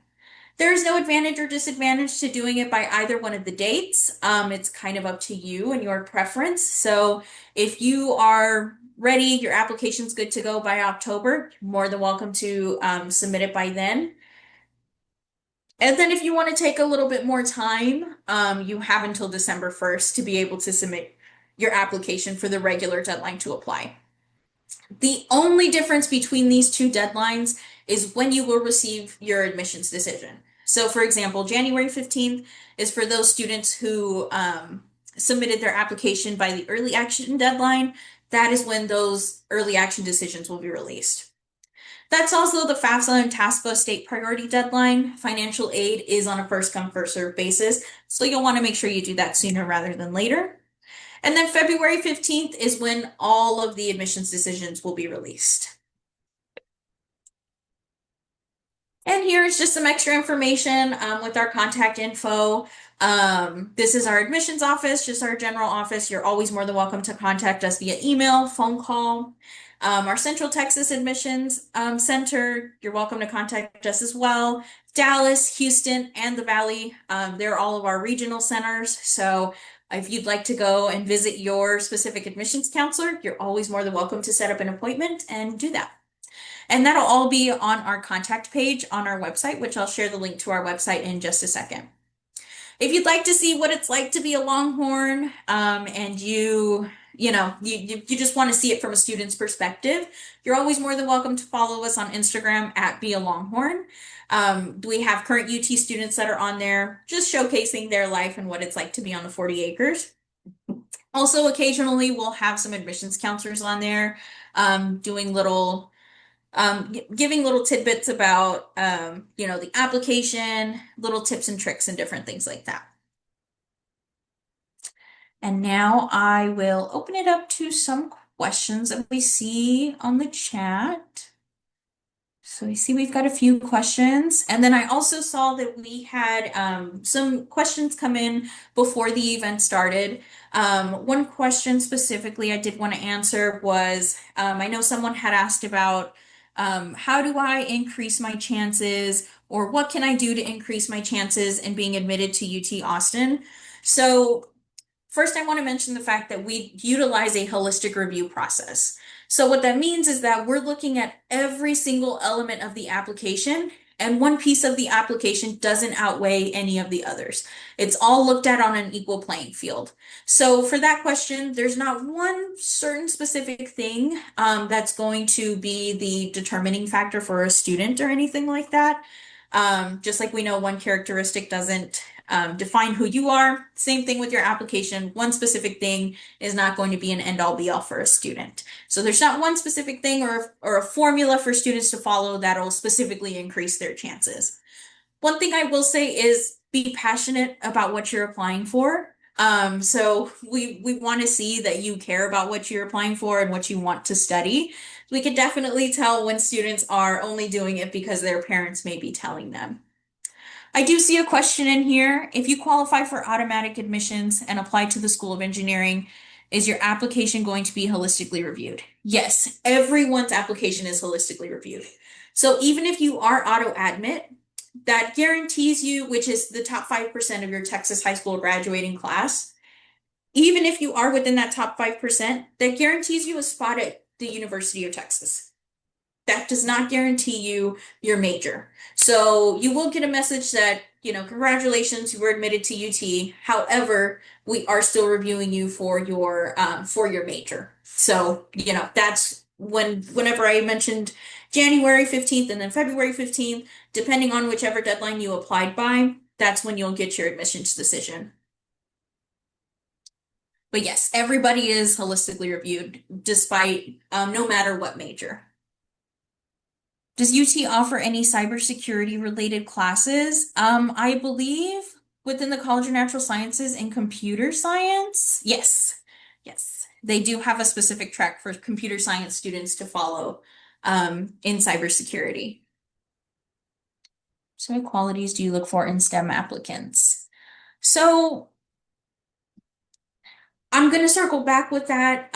Speaker 6: There is no advantage or disadvantage to doing it by either one of the dates. It's kind of up to you and your preference. So if you are ready, your application's good to go by October, you're more than welcome to submit it by then. And then if you want to take a little bit more time, you have until December 1st to be able to submit your application for the regular deadline to apply. The only difference between these two deadlines is when you will receive your admissions decision. So, for example, January 15th is for those students who submitted their application by the early action deadline. That is when those early action decisions will be released. That's also the FAFSA and TASFA state priority deadline. Financial aid is on a first come, first served basis. So you'll want to make sure you do that sooner rather than later. And then February 15th is when all of the admissions decisions will be released. And here is just some extra information with our contact info. This is our admissions office, just our general office. You're always more than welcome to contact us via email, phone call. Our Central Texas Admissions Center, you're welcome to contact us as well. Dallas, Houston, and the Valley, they're all of our regional centers. So if you'd like to go and visit your specific admissions counselor, you're always more than welcome to set up an appointment and do that. And that'll all be on our contact page on our website, which I'll share the link to our website in just a second. If you'd like to see what it's like to be a Longhorn, and you just want to see it from a student's perspective, you're always more than welcome to follow us on Instagram at Be a Longhorn. We have current UT students that are on there just showcasing their life and what it's like to be on the 40 acres. Also, occasionally we'll have some admissions counselors on there, doing little giving little tidbits about, the application, little tips and tricks and different things like that. And now I will open it up to some questions that we see on the chat. So I see we've got a few questions. And then I also saw that we had some questions come in before the event started. One question specifically I did want to answer was, I know someone had asked about how do I increase my chances, or what can I do to increase my chances in being admitted to UT Austin? So first, I want to mention the fact that we utilize a holistic review process. So what that means is that we're looking at every single element of the application, and one piece of the application doesn't outweigh any of the others. It's all looked at on an equal playing field. So for that question, there's not one certain specific thing that's going to be the determining factor for a student or anything like that. Just like we know one characteristic doesn't define who you are. Same thing with your application. One specific thing is not going to be an end all be all for a student. So there's not one specific thing or a formula for students to follow that'll specifically increase their chances. One thing I will say is be passionate about what you're applying for. So we want to see that you care about what you're applying for and what you want to study. We can definitely tell when students are only doing it because their parents may be telling them. I do see a question in here. If you qualify for automatic admissions and apply to the School of Engineering, is your application going to be holistically reviewed? Yes, everyone's application is holistically reviewed. So even if you are auto admit, that guarantees you, which is the top 5% of your Texas high school graduating class, even if you are within that top 5%, that guarantees you a spot at the University of Texas. That does not guarantee you your major. So you will get a message that, congratulations, you were admitted to UT. However, we are still reviewing you for your major. So, that's whenever I mentioned January 15th and then February 15th, depending on whichever deadline you applied by, that's when you'll get your admissions decision. But yes, everybody is holistically reviewed despite no matter what major. Does UT offer any cybersecurity related classes? I believe within the College of Natural Sciences and Computer Science. Yes, yes. They do have a specific track for computer science students to follow in cybersecurity. So what qualities do you look for in STEM applicants? So I'm going to circle back with that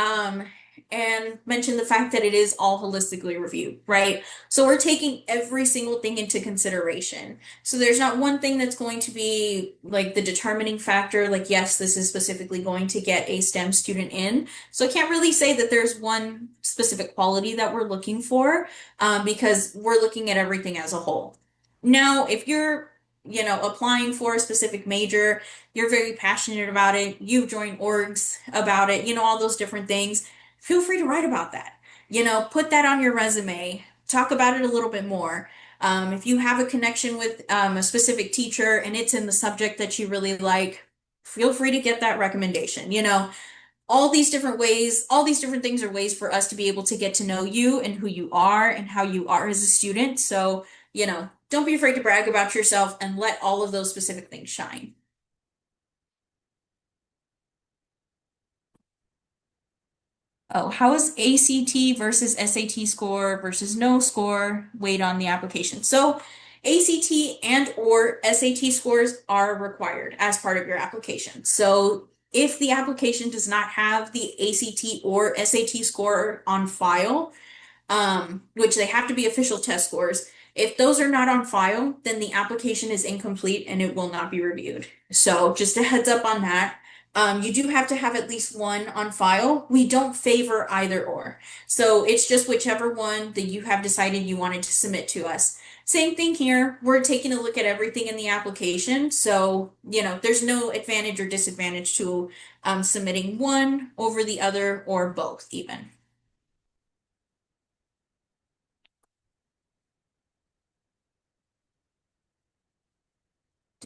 Speaker 6: and mention the fact that it is all holistically reviewed, right? So we're taking every single thing into consideration. So there's not one thing that's going to be like the determining factor, like, yes, this is specifically going to get a STEM student in. So I can't really say that there's one specific quality that we're looking for because we're looking at everything as a whole. Now, if you're applying for a specific major, you're very passionate about it, you've joined orgs about it, all those different things, feel free to write about that. Put that on your resume, talk about it a little bit more. If you have a connection with a specific teacher and it's in the subject that you really like, feel free to get that recommendation. All these different ways, all these different things are ways for us to be able to get to know you and who you are and how you are as a student. So, don't be afraid to brag about yourself and let all of those specific things shine. Oh, how is ACT versus SAT score versus no score weighed on the application? So ACT and or SAT scores are required as part of your application. So if the application does not have the ACT or SAT score on file, which they have to be official test scores, if those are not on file, then the application is incomplete and it will not be reviewed. So just a heads up on that. You do have to have at least one on file. We don't favor either or. So it's just whichever one that you have decided you wanted to submit to us. Same thing here. We're taking a look at everything in the application. So, there's no advantage or disadvantage to submitting one over the other or both even.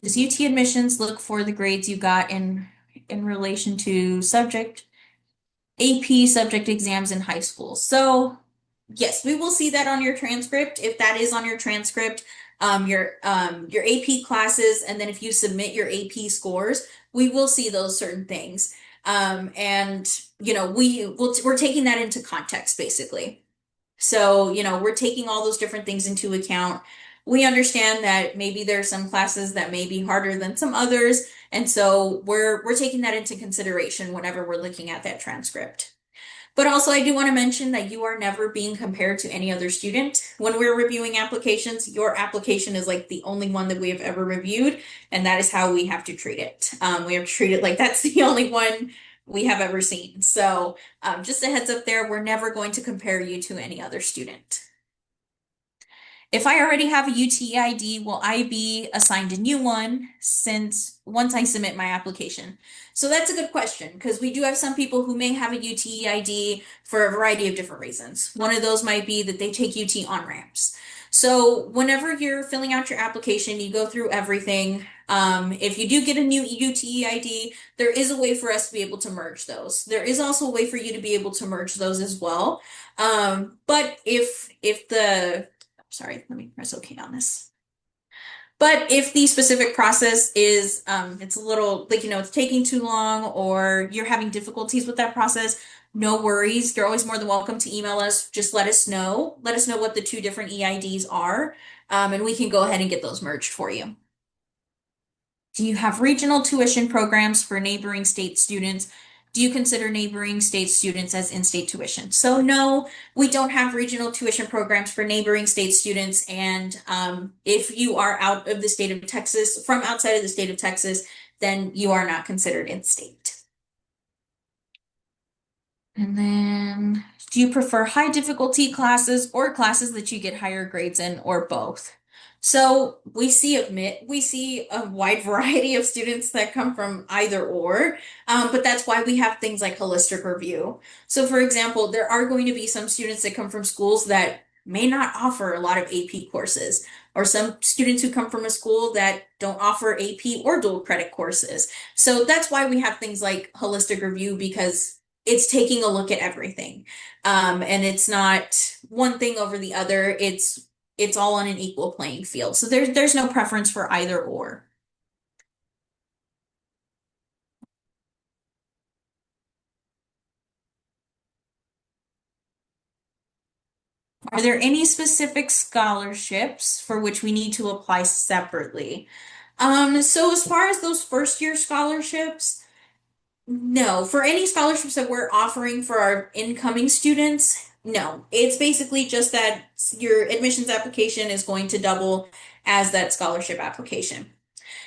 Speaker 6: Does UT admissions look for the grades you got in relation to subject AP subject exams in high school? So yes, we will see that on your transcript. If that is on your transcript, your AP classes, and then if you submit your AP scores, we will see those certain things. And we're taking that into context basically. So, we're taking all those different things into account. We understand that maybe there are some classes that may be harder than some others, and so we're taking that into consideration whenever we're looking at that transcript. But also, I do want to mention that you are never being compared to any other student. When we're reviewing applications, your application is like the only one that we have ever reviewed, and that is how we have to treat it. We have to treat it like that's the only one we have ever seen. So just a heads up there, we're never going to compare you to any other student. If I already have a UTE ID, will I be assigned a new one once I submit my application? So that's a good question because we do have some people who may have a UTE ID for a variety of different reasons. One of those might be that they take UT on-ramps. So whenever you're filling out your application, you go through everything. If you do get a new UTE ID, there is a way for us to be able to merge those. There is also a way for you to be able to merge those as well. But sorry, let me press OK on this. But if the specific process is, it's a little like, it's taking too long or you're having difficulties with that process, no worries. You're always more than welcome to email us. Just let us know. Let us know what the two different EIDs are, and we can go ahead and get those merged for you. Do you have regional tuition programs for neighboring state students? Do you consider neighboring state students as in-state tuition? So no, we don't have regional tuition programs for neighboring state students. And if you are out of the state of Texas, from outside of the state of Texas, then you are not considered in-state. And then, do you prefer high difficulty classes or classes that you get higher grades in, or both? So we see a wide variety of students that come from either or, but that's why we have things like holistic review. So for example, there are going to be some students that come from schools that may not offer a lot of AP courses, or some students who come from a school that don't offer AP or dual credit courses. So that's why we have things like holistic review, because it's taking a look at everything. And it's not one thing over the other. It's all on an equal playing field. So there's no preference for either or. Are there any specific scholarships for which we need to apply separately? So as far as those first year scholarships, no. For any scholarships that we're offering for our incoming students, no. It's basically just that your admissions application is going to double as that scholarship application.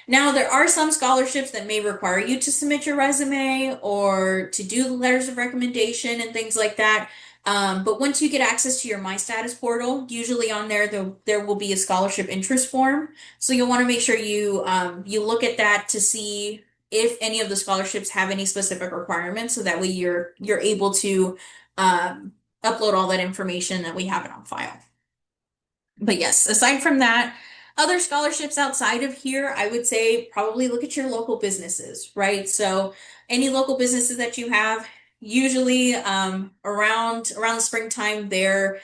Speaker 6: Now, there are some scholarships that may require you to submit your resume or to do the letters of recommendation and things like that. But once you get access to your My Status portal, usually on there will be a scholarship interest form. So you'll want to make sure you look at that to see if any of the scholarships have any specific requirements, so that way you're able to um, upload all that information that we have it on file. But yes, aside from that, other scholarships outside of here, I would say probably look at your local businesses, right? So any local businesses that you have, usually around the springtime, or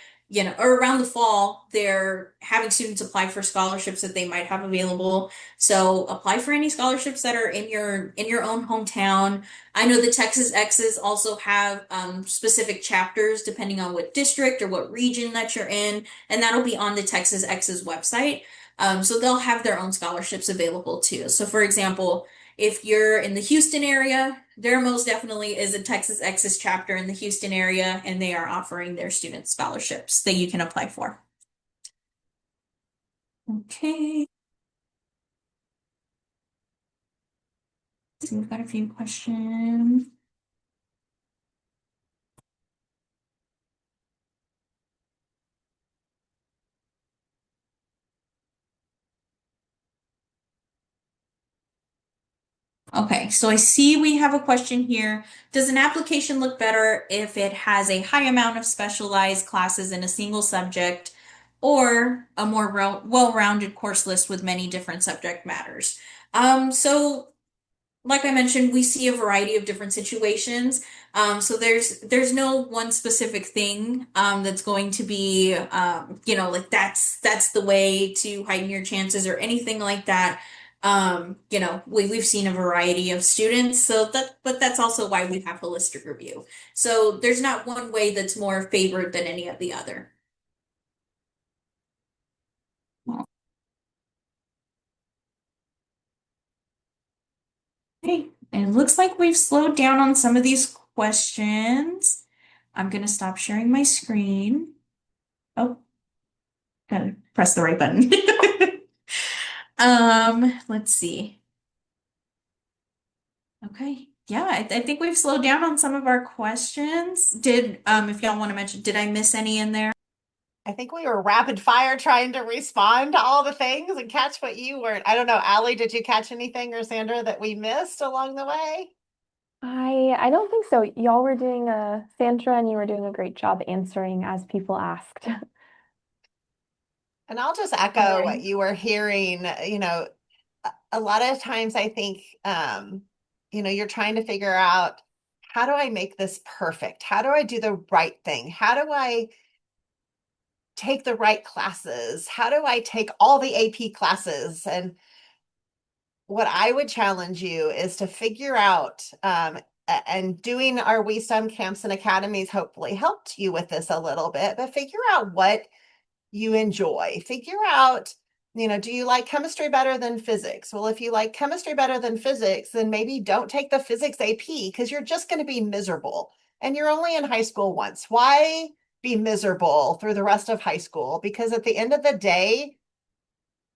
Speaker 6: around the fall, they're having students apply for scholarships that they might have available. So apply for any scholarships that are in your own hometown. I know the Texas X's also have specific chapters depending on what district or what region that you're in, and that'll be on the Texas X's website. So they'll have their own scholarships available too. So for example, if you're in the Houston area, there most definitely is a Texas X's chapter in the Houston area, and they are offering their student scholarships that you can apply for. Okay. So we've got a few questions. Okay, so I see we have a question here. Does an application look better if it has a high amount of specialized classes in a single subject, or a more well-rounded course list with many different subject matters? So like I mentioned, we see a variety of different situations. So there's no one specific thing that's going to be like that's the way to heighten your chances or anything like that. We've seen a variety of students, but that's also why we have holistic review. So there's not one way that's more favored than any of the other. Okay, and it looks like we've slowed down on some of these questions. I'm gonna stop sharing my screen. Oh, gotta press the right button. Let's see. Okay, yeah, I think we've slowed down on some of our questions. If y'all want to mention, did I miss any in there?
Speaker 1: I think we were rapid fire trying to respond to all the things and catch what you weren't. I don't know, Allie, did you catch anything, or Sandra, that we missed along the way?
Speaker 7: I don't think so. Y'all were doing Sandra and you were doing a great job answering as people asked.
Speaker 1: And I'll just echo what
Speaker 6: Alright.
Speaker 1: you were hearing. A lot of times I think, you're trying to figure out, how do I make this perfect? How do I do the right thing? How do I take the right classes? How do I take all the AP classes? And what I would challenge you is to figure out, and doing our WiSTEM camps and academies hopefully helped you with this a little bit, but figure out what you enjoy. Figure out, do you like chemistry better than physics? Well, if you like chemistry better than physics, then maybe don't take the physics AP, because you're just going to be miserable. And you're only in high school once. Why be miserable through the rest of high school? Because at the end of the day,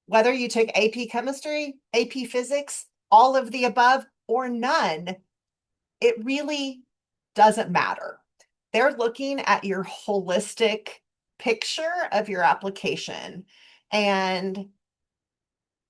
Speaker 1: whether you took AP chemistry, AP physics, all of the above, or none, it really doesn't matter. They're looking at your holistic picture of your application, and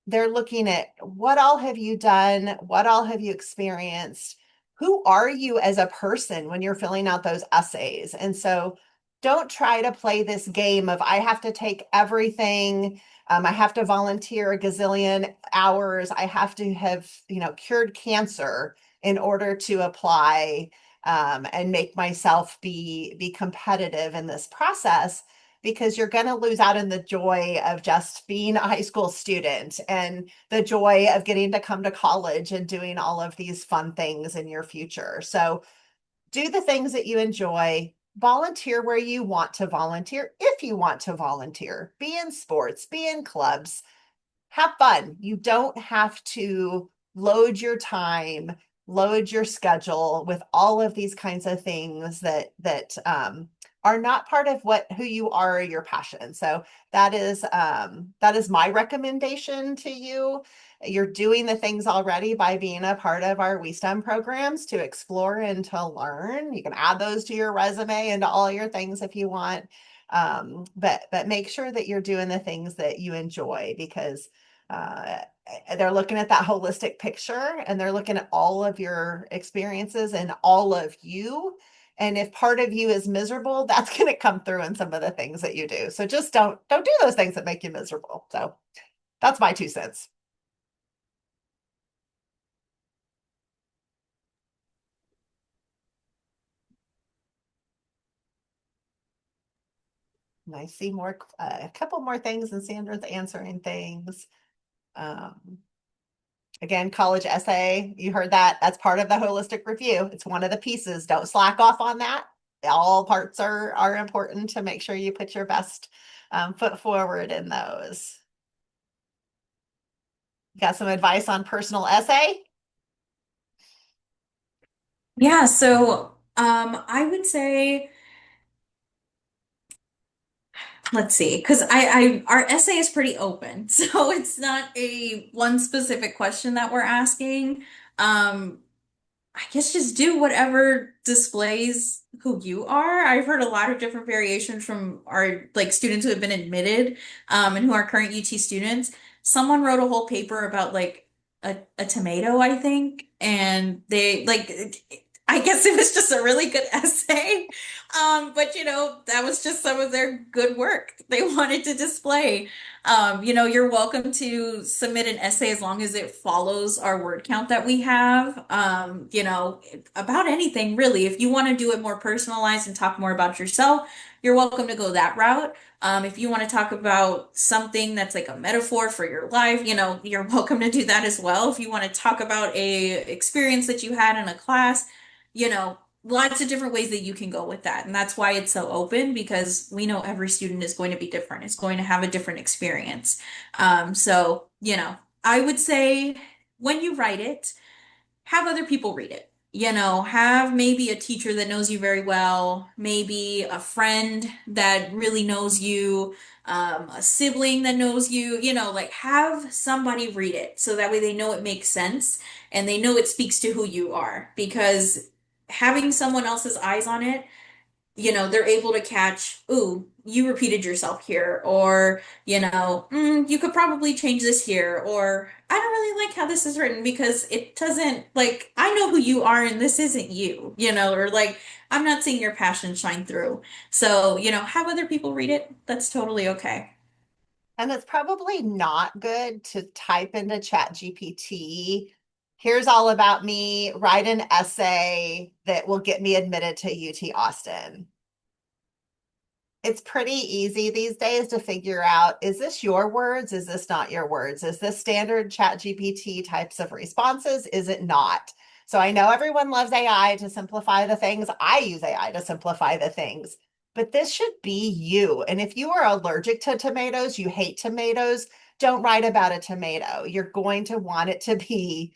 Speaker 1: they're looking at what all have you done, what all have you experienced, who are you as a person when you're filling out those essays. And so don't try to play this game of I have to take everything. I have to volunteer a gazillion hours. I have to have, cured cancer in order to apply and make myself be competitive in this process, because you're going to lose out in the joy of just being a high school student and the joy of getting to come to college and doing all of these fun things in your future. So do the things that you enjoy. Volunteer where you want to volunteer. If you want to volunteer, be in sports, be in clubs, have fun. You don't have to load your time, load your schedule with all of these kinds of things that are not part of who you are or your passion. So that is my recommendation to you. You're doing the things already by being a part of our WiSTEM programs to explore and to learn. You can add those to your resume and to all your things if you want. But make sure that you're doing the things that you enjoy, because uh, they're looking at that holistic picture and they're looking at all of your experiences and all of you. And if part of you is miserable, that's going to come through in some of the things that you do. So just don't do those things that make you miserable. So that's my 2 cents. And I see a couple more things, and Sandra's answering things. Um, Again, college essay, you heard that. That's part of the holistic review. It's one of the pieces. Don't slack off on that. All parts are important to make sure you put your best foot forward in those. Got some advice on personal essay?
Speaker 6: Yeah, so I would say, let's see, because our essay is pretty open, so it's not a one specific question that we're asking. Um, I guess just do whatever displays who you are. I've heard a lot of different variations from our like students who have been admitted, and who are current UT students. Someone wrote a whole paper about like a tomato, I think, and they like I guess it was just a really good essay. But that was just some of their good work they wanted to display. You're welcome to submit an essay as long as it follows our word count that we have. About anything really. If you want to do it more personalized and talk more about yourself, you're welcome to go that route. If you want to talk about something that's like a metaphor for your life, you're welcome to do that as well. If you want to talk about a experience that you had in a class, lots of different ways that you can go with that. And that's why it's so open, because we know every student is going to be different. It's going to have a different experience. So, I would say when you write it, have other people read it. Have maybe a teacher that knows you very well, maybe a friend that really knows you, a sibling that knows you, like have somebody read it so that way they know it makes sense and they know it speaks to who you are. Because having someone else's eyes on it, they're able to catch, ooh, you repeated yourself here, or, you could probably change this here, or I don't really like how this is written because it doesn't, like, I know who you are and this isn't you, or like, I'm not seeing your passion shine through. So, have other people read it. That's totally okay.
Speaker 1: And it's probably not good to type into Chat GPT, here's all about me, write an essay that will get me admitted to UT Austin. It's pretty easy these days to figure out, is this your words? Is this not your words? Is this standard Chat GPT types of responses? Is it not? So I know everyone loves AI to simplify the things. I use AI to simplify the things, but this should be you. And if you are allergic to tomatoes, you hate tomatoes, don't write about a tomato. You're going to want it to be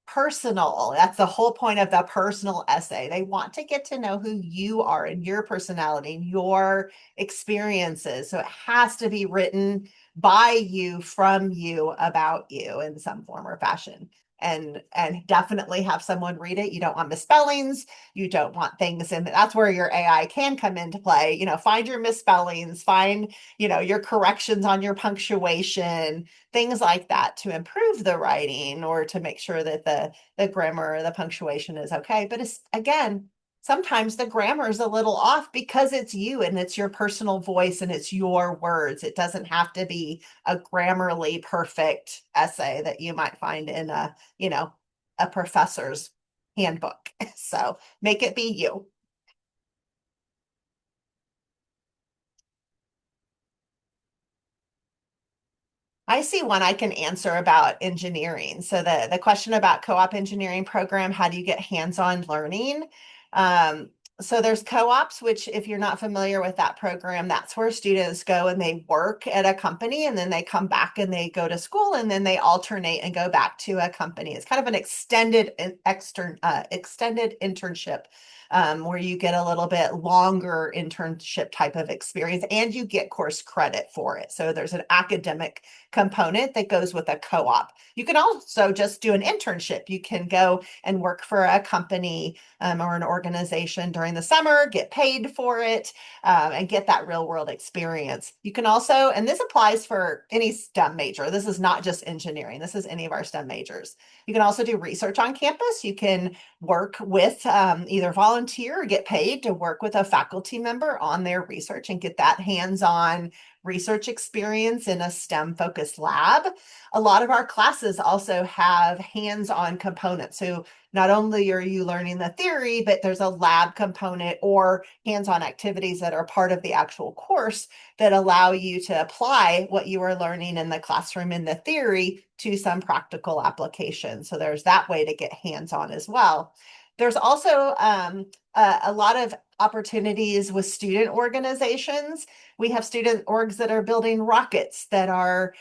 Speaker 1: personal. That's the whole point of the personal essay. They want to get to know who you are and your personality and your experiences. So it has to be written by you, from you, about you in some form or fashion. And definitely have someone read it. You don't want misspellings. You don't want things in that's where your AI can come into play. Find your misspellings, find, your corrections on your punctuation, things like that to improve the writing or to make sure that the grammar or the punctuation is okay. But it's again, sometimes the grammar is a little off because it's you and it's your personal voice and it's your words. It doesn't have to be a grammarly perfect essay that you might find in a professor's handbook. So make it be you. I see one I can answer about engineering. So the question about co-op engineering program, how do you get hands-on learning? Um, so there's co-ops, which if you're not familiar with that program, that's where students go and they work at a company and then they come back and they go to school and then they alternate and go back to a company. It's kind of an extended internship where you get a little bit longer internship type of experience and you get course credit for it. So there's an academic component that goes with a co-op. You can also just do an internship. You can go and work for a company or an organization during the summer, get paid for it, and get that real world experience. You can also, and this applies for any STEM major. This is not just engineering. This is any of our STEM majors. You can also do research on campus. You can work with either volunteer or get paid to work with a faculty member on their research and get that hands-on research experience in a STEM focused lab. A lot of our classes also have hands-on components. So not only are you learning the theory, but there's a lab component or hands-on activities that are part of the actual course that allow you to apply what you are learning in the classroom in the theory to some practical application. So there's that way to get hands-on as well. There's also a lot of opportunities with student organizations. We have student orgs that are building rockets, that are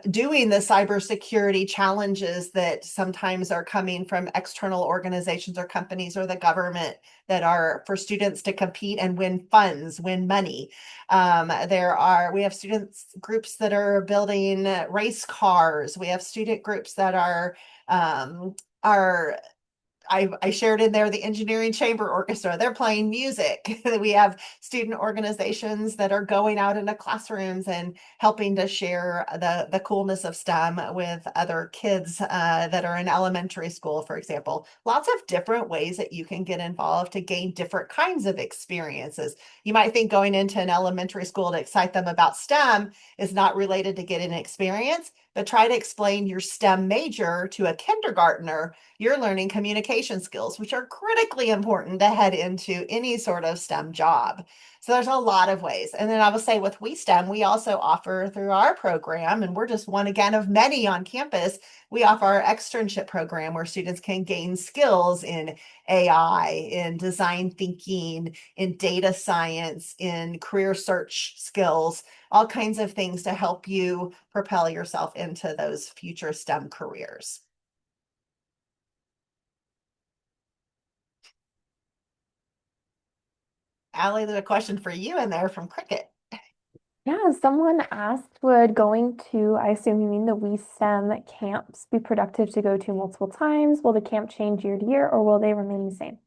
Speaker 1: doing the cybersecurity challenges that sometimes are coming from external organizations or companies or the government, that are for students to compete and win funds, win money. We have students groups that are building race cars. We have student groups that are I shared in there the engineering chamber orchestra. They're playing music. We have student organizations that are going out into classrooms and helping to share the coolness of STEM with other kids that are in elementary school, for example. Lots of different ways that you can get involved to gain different kinds of experiences. You might think going into an elementary school to excite them about STEM is not related to getting experience, but try to explain your STEM major to a kindergartner. You're learning communication skills, which are critically important to head into any sort of STEM job. So there's a lot of ways. And then I will say with WiSTEM, we also offer through our program, and we're just one again of many on campus, we offer our externship program where students can gain skills in AI, in design thinking, in data science, in career search skills, all kinds of things to help you propel yourself into those future STEM careers. Allie, there's a question for you in there from Cricket.
Speaker 7: Yeah, someone asked, would going to, I assume you mean the WeSTEM camps, be productive to go to multiple times? Will the camp change year to year or will they remain the same?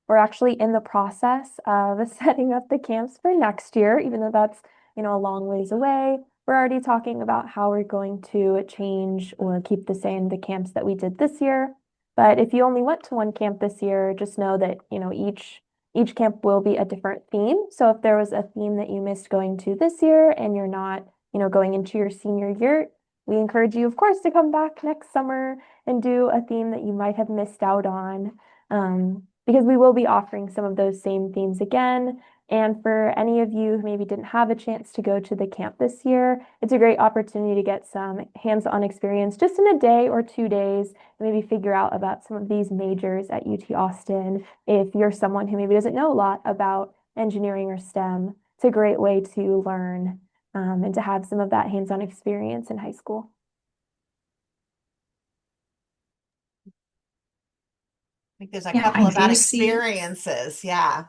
Speaker 7: We're actually in the process of setting up the camps for next year, even though that's, a long ways away. We're already talking about how we're going to change or keep the same the camps that we did this year. But if you only went to one camp this year, just know that, each camp will be a different theme. So if there was a theme that you missed going to this year and you're not, going into your senior year, we encourage you, of course, to come back next summer and do a theme that you might have missed out on. Because we will be offering some of those same themes again. And for any of you who maybe didn't have a chance to go to the camp this year, it's a great opportunity to get some hands-on experience just in a day or 2 days, and maybe figure out about some of these majors at UT Austin. If you're someone who maybe doesn't know a lot about engineering or STEM, it's a great way to learn and to have some of that hands-on experience in high school.
Speaker 1: I think there's a
Speaker 6: Yeah,
Speaker 1: couple
Speaker 6: I
Speaker 1: about
Speaker 6: do see.
Speaker 1: experiences. Yeah.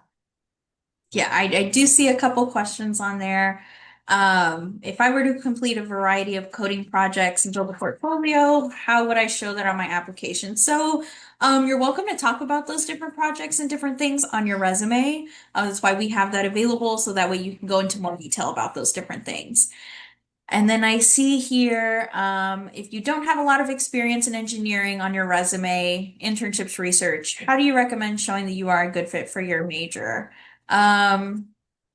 Speaker 6: Yeah, I do see a couple questions on there. If I were to complete a variety of coding projects and build a portfolio, how would I show that on my application? So, you're welcome to talk about those different projects and different things on your resume. That's why we have that available, so that way you can go into more detail about those different things. And then I see here, if you don't have a lot of experience in engineering on your resume, internships, research, how do you recommend showing that you are a good fit for your major? Um,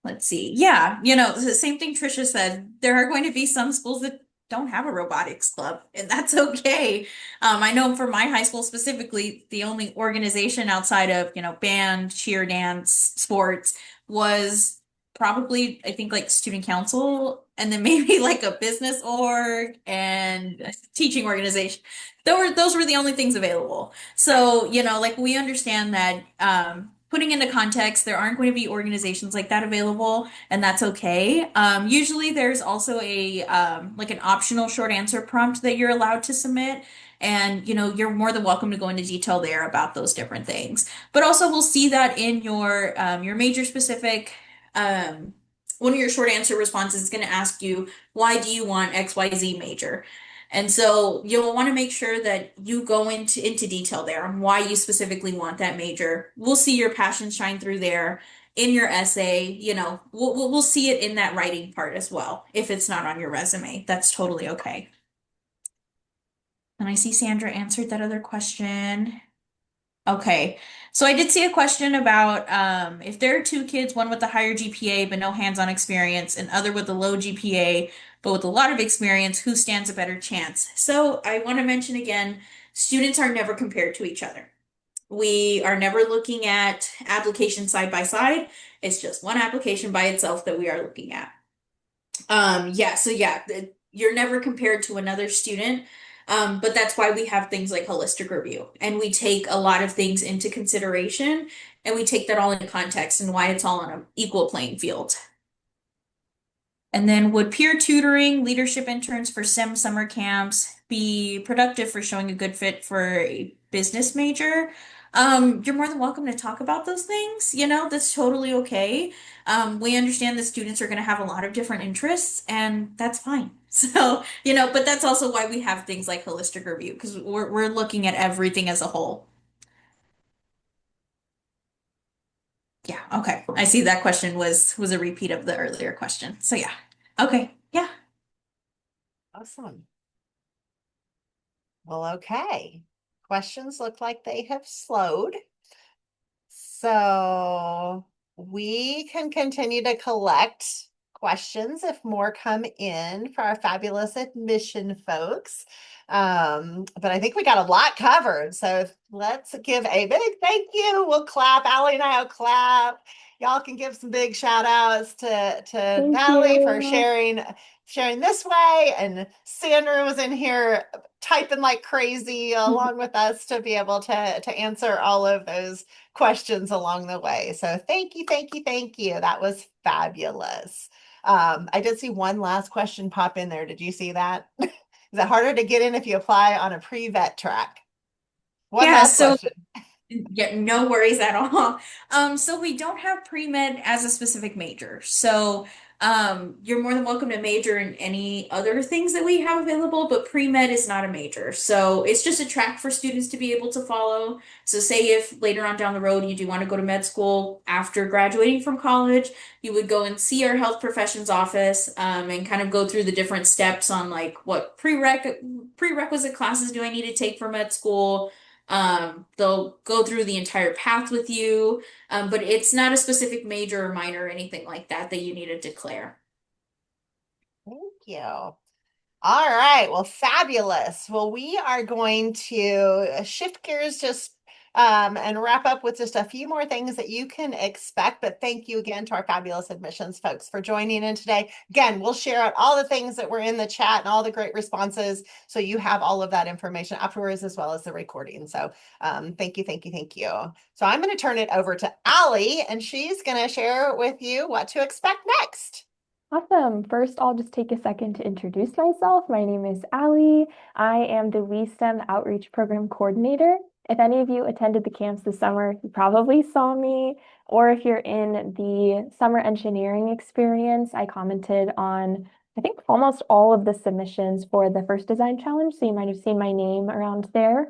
Speaker 6: let's see. Yeah, the same thing Trisha said. There are going to be some schools that don't have a robotics club, and that's okay. I know for my high school specifically, the only organization outside of, band, cheer, dance, sports was probably I think like student council and then maybe like a business org and a teaching organization. Those were the only things available. So, like we understand that putting into context, there aren't going to be organizations like that available, and that's okay. Usually there's also a like an optional short answer prompt that you're allowed to submit. And you're more than welcome to go into detail there about those different things. But also, we'll see that in your major specific one of your short answer responses is going to ask you, why do you want XYZ major? And so you'll want to make sure that you go into detail there on why you specifically want that major. We'll see your passion shine through there in your essay. We'll see it in that writing part as well. If it's not on your resume, that's totally okay. And I see Sandra answered that other question. Okay. So I did see a question about if there are two kids, one with a higher GPA but no hands-on experience, and other with a low GPA but with a lot of experience, who stands a better chance? So I want to mention again, students are never compared to each other. We are never looking at applications side by side. It's just one application by itself that we are looking at. You're never compared to another student. But that's why we have things like holistic review, and we take a lot of things into consideration, and we take that all into context and why it's all on an equal playing field. And then would peer tutoring, leadership interns for STEM summer camps be productive for showing a good fit for a business major? You're more than welcome to talk about those things. That's totally okay. We understand that students are going to have a lot of different interests, and that's fine. So, but that's also why we have things like holistic review, because we're looking at everything as a whole. Yeah, okay. I see that question was a repeat of the earlier question. So yeah. Okay. Yeah.
Speaker 1: Awesome. Well, okay. Questions look like they have slowed. So we can continue to collect questions if more come in for our fabulous admission folks. But I think we got a lot covered. So let's give a big thank you. We'll clap. Allie and I will clap. Y'all can give some big shout outs to
Speaker 7: Thank
Speaker 1: Natalie for
Speaker 7: you.
Speaker 1: sharing this way. And Sandra was in here typing like crazy along with us to be able to answer all of those questions along the way. So thank you, thank you, thank you. That was fabulous. I did see one last question pop in there. Did you see that? Is it harder to get in if you apply on a pre-vet track? One
Speaker 6: Yeah,
Speaker 1: last
Speaker 6: so
Speaker 1: question.
Speaker 6: yeah, no worries at all. So we don't have pre-med as a specific major. So you're more than welcome to major in any other things that we have available, but pre-med is not a major. So it's just a track for students to be able to follow. So say if later on down the road you do want to go to med school after graduating from college, you would go and see our health professions office and kind of go through the different steps on like what prerequisite classes do I need to take for med school. They'll go through the entire path with you, but it's not a specific major or minor or anything like that that you need to declare.
Speaker 1: Thank you. All right. Well, fabulous. Well, we are going to shift gears just and wrap up with just a few more things that you can expect. But thank you again to our fabulous admissions folks for joining in today. Again, we'll share out all the things that were in the chat and all the great responses. So you have all of that information afterwards as well as the recording. So thank you, thank you, thank you. So I'm going to turn it over to Allie, and she's going to share with you what to expect next.
Speaker 7: Awesome. First, I'll just take a second to introduce myself. My name is Allie. I am the WiSTEM Outreach Program Coordinator. If any of you attended the camps this summer, you probably saw me, or if you're in the summer engineering experience, I commented on, I think, almost all of the submissions for the first design challenge, so you might have seen my name around there.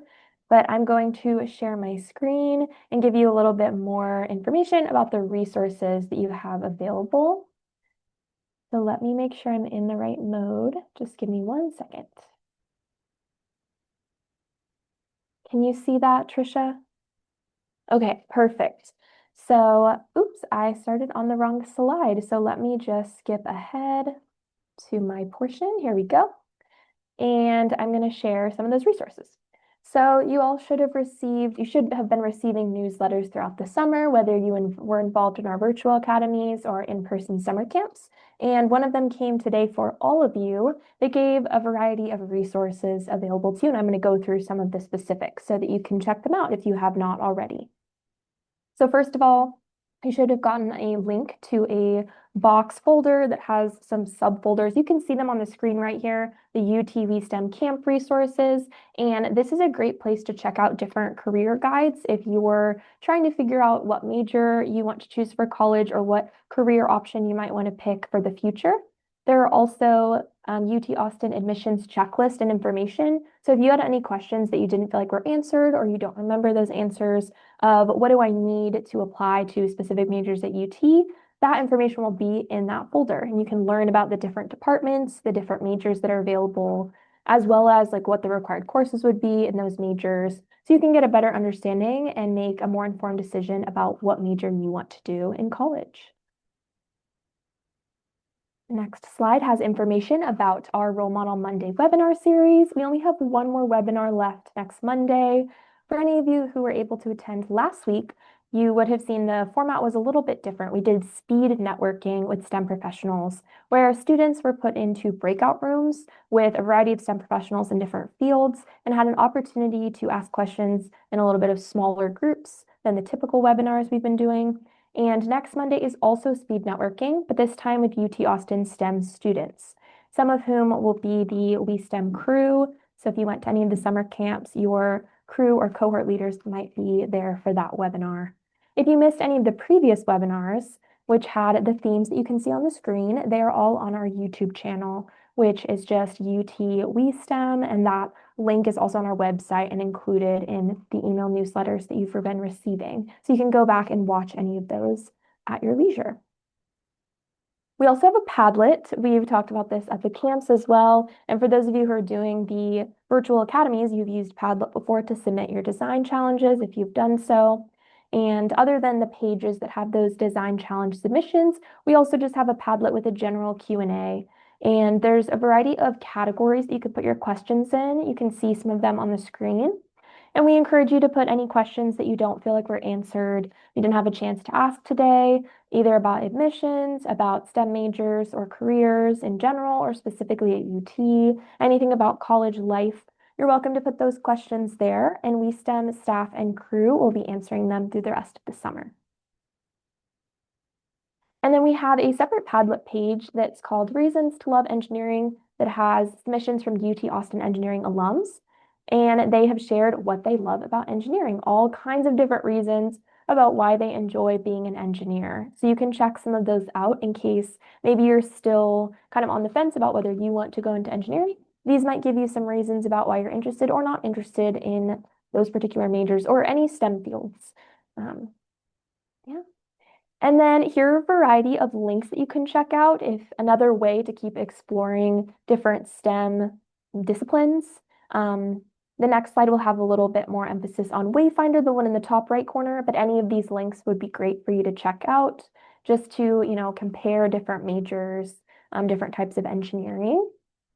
Speaker 7: But I'm going to share my screen and give you a little bit more information about the resources that you have available. So let me make sure I'm in the right mode. Just give me 1 second. Can you see that, Trisha? Okay, perfect. So, oops, I started on the wrong slide. So let me just skip ahead to my portion. Here we go. And I'm going to share some of those resources. So you all you should have been receiving newsletters throughout the summer, whether you were involved in our virtual academies or in-person summer camps. And one of them came today for all of you. They gave a variety of resources available to you, and I'm going to go through some of the specifics so that you can check them out if you have not already. So first of all, you should have gotten a link to a box folder that has some subfolders. You can see them on the screen right here, the UTWiSTEM camp resources. And this is a great place to check out different career guides if you're trying to figure out what major you want to choose for college or what career option you might want to pick for the future. There are also UT Austin admissions checklist and information. So if you had any questions that you didn't feel like were answered or you don't remember those answers of what do I need to apply to specific majors at UT, that information will be in that folder. And you can learn about the different departments, the different majors that are available, as well as like what the required courses would be in those majors. So you can get a better understanding and make a more informed decision about what major you want to do in college. Next slide has information about our Role Model Monday webinar series. We only have one more webinar left next Monday. For any of you who were able to attend last week, you would have seen the format was a little bit different. We did speed networking with STEM professionals, where students were put into breakout rooms with a variety of STEM professionals in different fields and had an opportunity to ask questions in a little bit of smaller groups than the typical webinars we've been doing. And next Monday is also speed networking, but this time with UT Austin STEM students, some of whom will be the WiSTEM crew. So if you went to any of the summer camps, your crew or cohort leaders might be there for that webinar. If you missed any of the previous webinars, which had the themes that you can see on the screen, they are all on our YouTube channel, which is just UTWiSTEM, and that link is also on our website and included in the email newsletters that you've been receiving. So you can go back and watch any of those at your leisure. We also have a Padlet. We've talked about this at the camps as well. And for those of you who are doing the virtual academies, you've used Padlet before to submit your design challenges if you've done so. And other than the pages that have those design challenge submissions, we also just have a Padlet with a general Q&A. And there's a variety of categories that you could put your questions in. You can see some of them on the screen. And we encourage you to put any questions that you don't feel like were answered, you didn't have a chance to ask today, either about admissions, about STEM majors or careers in general, or specifically at UT, anything about college life. You're welcome to put those questions there, and WiSTEM staff and crew will be answering them through the rest of the summer. And then we have a separate Padlet page that's called Reasons to Love Engineering that has submissions from UT Austin engineering alums. And they have shared what they love about engineering, all kinds of different reasons about why they enjoy being an engineer. So you can check some of those out in case maybe you're still kind of on the fence about whether you want to go into engineering. These might give you some reasons about why you're interested or not interested in those particular majors or any STEM fields. Yeah. And then here are a variety of links that you can check out if another way to keep exploring different STEM disciplines. The next slide will have a little bit more emphasis on Wayfinder, the one in the top right corner, but any of these links would be great for you to check out just to, compare different majors, different types of engineering.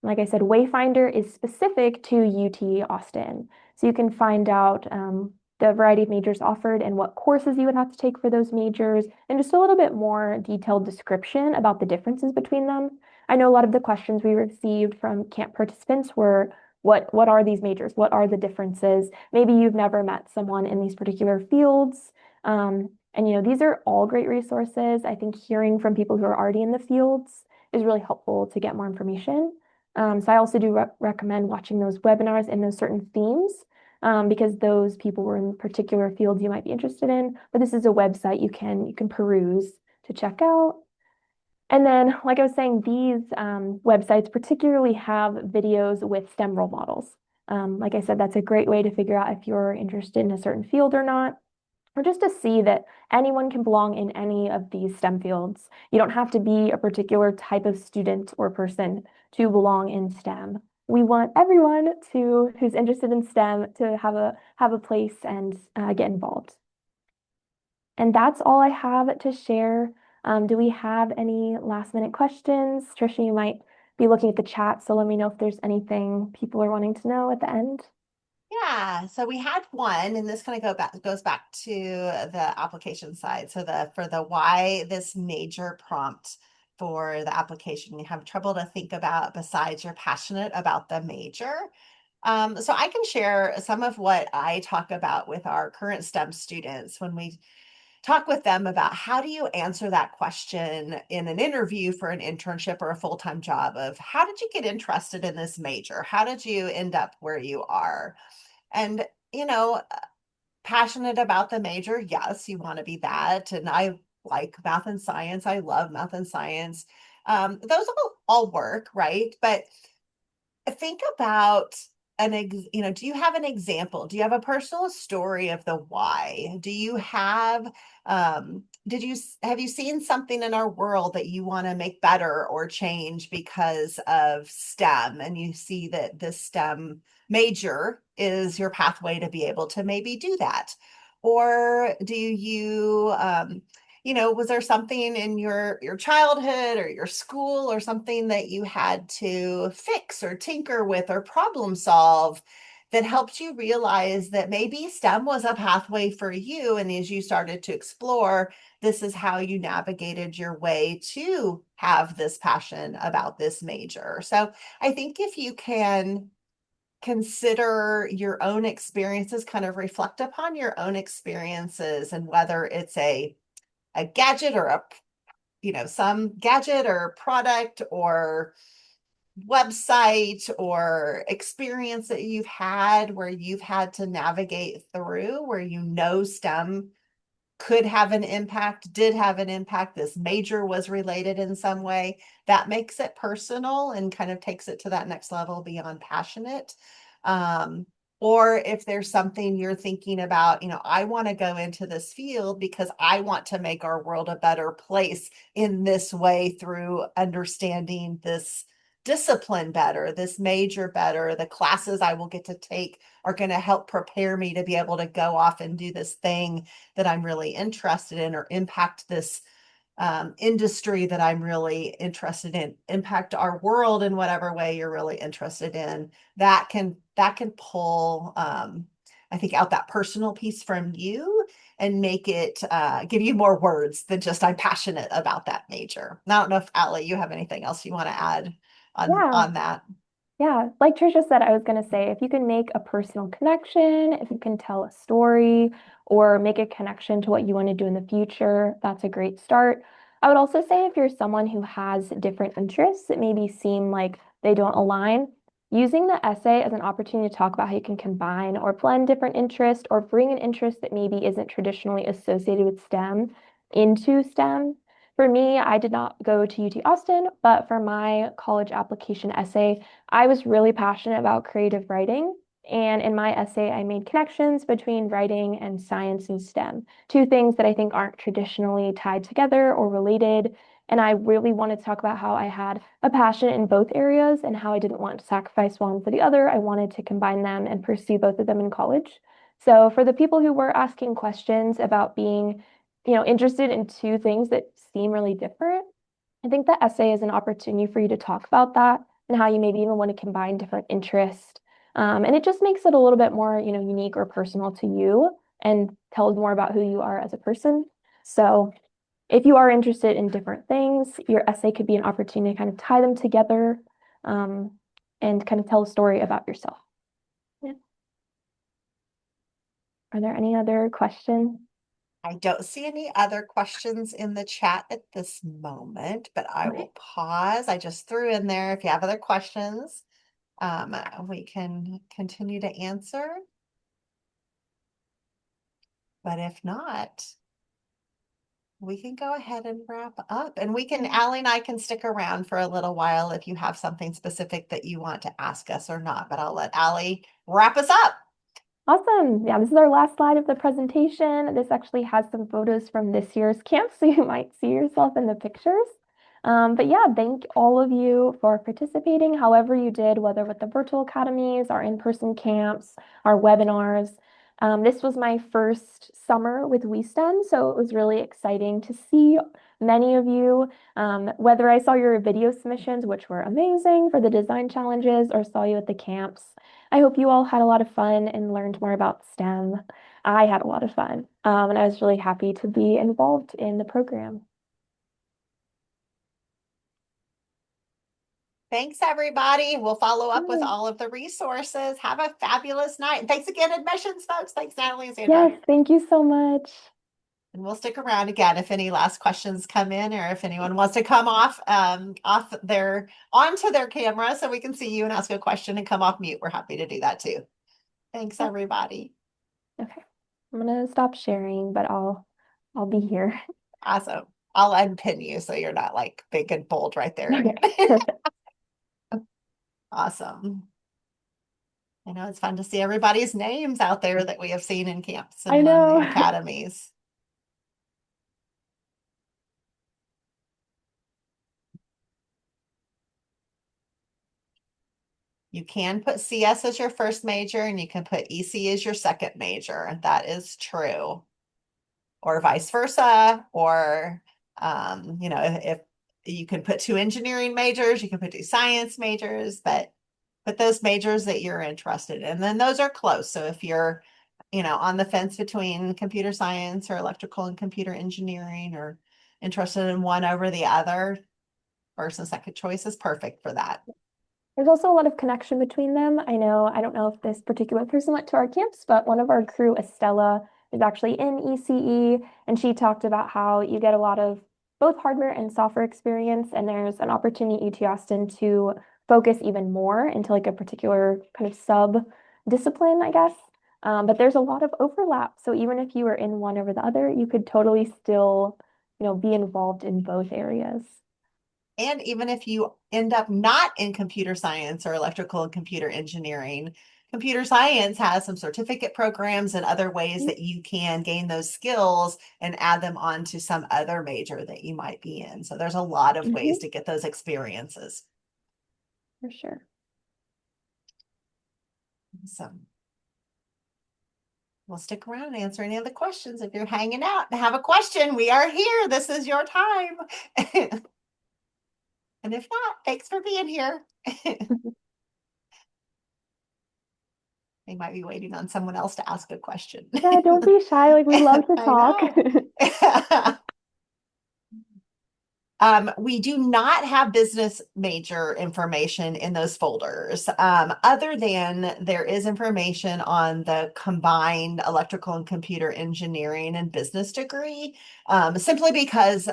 Speaker 7: Like I said, Wayfinder is specific to UT Austin. So you can find out the variety of majors offered and what courses you would have to take for those majors, and just a little bit more detailed description about the differences between them. I know a lot of the questions we received from camp participants were, what are these majors? What are the differences? Maybe you've never met someone in these particular fields. And these are all great resources. I think hearing from people who are already in the fields is really helpful to get more information. So I also do recommend watching those webinars in those certain themes because those people were in particular fields you might be interested in. But this is a website you can peruse to check out. And then, like I was saying, these websites particularly have videos with STEM role models. Like I said, that's a great way to figure out if you're interested in a certain field or not. or just to see that anyone can belong in any of these STEM fields. You don't have to be a particular type of student or person to belong in STEM. We want everyone who's interested in STEM to have a place and get involved. And that's all I have to share. Do we have any last minute questions? Trisha, you might be looking at the chat, so let me know if there's anything people are wanting to know at the end.
Speaker 1: Yeah, so we had one, and this kind of goes back to the application side. So for the why this major prompt for the application, you have trouble to think about besides you're passionate about the major. So I can share some of what I talk about with our current STEM students when we talk with them about how do you answer that question in an interview for an internship or a full-time job of how did you get interested in this major? How did you end up where you are? And, you know, passionate about the major, yes, you want to be that. And I like math and science. I love math and science. Those all work, right? But think about do you have an example? Do you have a personal story of the why? Do you have, have you seen something in our world that you want to make better or change because of STEM? And you see that this STEM major is your pathway to be able to maybe do that. Or do you, was there something in your childhood or your school or something that you had to fix or tinker with or problem solve that helped you realize that maybe STEM was a pathway for you? And as you started to explore, this is how you navigated your way to have this passion about this major. So I think if you can consider your own experiences, kind of reflect upon your own experiences, and whether it's a gadget or some gadget or product or website or experience that you've had where you've had to navigate through, where STEM could have an impact, did have an impact, this major was related in some way, that makes it personal and kind of takes it to that next level beyond passionate. Or if there's something you're thinking about, I want to go into this field because I want to make our world a better place in this way through understanding this discipline better, this major better. The classes I will get to take are going to help prepare me to be able to go off and do this thing that I'm really interested in, or impact this industry that I'm really interested in, impact our world in whatever way you're really interested in. That can pull, I think, out that personal piece from you and make it give you more words than just I'm passionate about that major. And I don't know if Allie, you have anything else you want to add
Speaker 7: Yeah.
Speaker 1: on that.
Speaker 7: Yeah, like Trisha said, I was going to say if you can make a personal connection, if you can tell a story or make a connection to what you want to do in the future, that's a great start. I would also say if you're someone who has different interests that maybe seem like they don't align, using the essay as an opportunity to talk about how you can combine or blend different interests or bring an interest that maybe isn't traditionally associated with STEM into STEM. For me, I did not go to UT Austin, but for my college application essay, I was really passionate about creative writing. And in my essay, I made connections between writing and science and STEM, two things that I think aren't traditionally tied together or related. And I really wanted to talk about how I had a passion in both areas and how I didn't want to sacrifice one for the other. I wanted to combine them and pursue both of them in college. So for the people who were asking questions about being, interested in two things that seem really different, I think the essay is an opportunity for you to talk about that and how you maybe even want to combine different interests. And it just makes it a little bit more, unique or personal to you and tells more about who you are as a person. So if you are interested in different things, your essay could be an opportunity to kind of tie them together, um, and kind of tell a story about yourself. Yeah. Are there any other questions?
Speaker 1: I don't see any other questions in the chat at this moment, but I
Speaker 7: Okay.
Speaker 1: will pause. I just threw in there if you have other questions, we can continue to answer. But if not, we can go ahead and wrap up. And Allie and I can stick around for a little while if you have something specific that you want to ask us or not. But I'll let Allie wrap us up.
Speaker 7: Awesome. Yeah, this is our last slide of the presentation. This actually has some photos from this year's camp, so you might see yourself in the pictures. But yeah, thank all of you for participating, however you did, whether with the virtual academies, our in-person camps, our webinars. This was my first summer with WiSTEM, so it was really exciting to see many of you, whether I saw your video submissions, which were amazing for the design challenges, or saw you at the camps. I hope you all had a lot of fun and learned more about STEM. I had a lot of fun, and I was really happy to be involved in the program.
Speaker 1: Thanks, everybody. We'll follow up with
Speaker 7: Yay.
Speaker 1: all of the resources. Have a fabulous night. And thanks again, admissions folks. Thanks, Natalie and Sandra.
Speaker 7: Yes, thank you so much.
Speaker 1: And we'll stick around again if any last questions come in, or if anyone wants to come off their onto their camera so we can see you and ask a question and come off mute. We're happy to do that too. Thanks, everybody.
Speaker 7: Okay, I'm gonna stop sharing, but I'll be here.
Speaker 1: Awesome. I'll unpin you so you're not like big and bold right there.
Speaker 7: Okay, perfect.
Speaker 1: Awesome. I know it's fun to see everybody's names out there that we have seen in camps
Speaker 7: I
Speaker 1: and on the
Speaker 7: know.
Speaker 1: academies. You can put CS as your first major and you can put EC as your second major. That is true. Or vice versa. Or, if you can put two engineering majors, you can put two science majors, but put those majors that you're interested in. And then those are close. So if you're, on the fence between computer science or electrical and computer engineering, or interested in one over the other, first and second choice is perfect for that.
Speaker 7: There's also a lot of connection between them. I don't know if this particular person went to our camps, but one of our crew, Estella, is actually in ECE, and she talked about how you get a lot of both hardware and software experience, and there's an opportunity at UT Austin to focus even more into like a particular kind of sub discipline, I guess. But there's a lot of overlap. So even if you were in one over the other, you could totally still, be involved in both areas.
Speaker 1: And even if you end up not in computer science or electrical and computer engineering, computer science has some certificate programs and other ways that you can gain those skills and add them on to some other major that you might be in. So there's a lot of ways to get those experiences.
Speaker 7: For sure.
Speaker 1: So we'll stick around and answer any of the questions. If you're hanging out and have a question, we are here. This is your time. And if not, thanks for being here. They might be waiting on someone else to ask a question.
Speaker 7: Yeah, don't be shy. Like, we love to
Speaker 1: I
Speaker 7: talk.
Speaker 1: know. We do not have business major information in those folders, other than there is information on the combined electrical and computer engineering and business degree, simply because,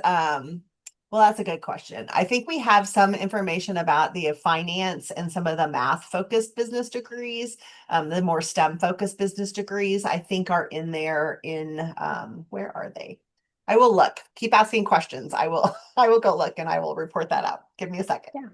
Speaker 1: well, that's a good question. I think we have some information about the finance and some of the math focused business degrees. The more STEM focused business degrees, I think, are in there where are they? I will look. Keep asking questions. I will go look and I will report that out. Give me a second.
Speaker 7: Yeah.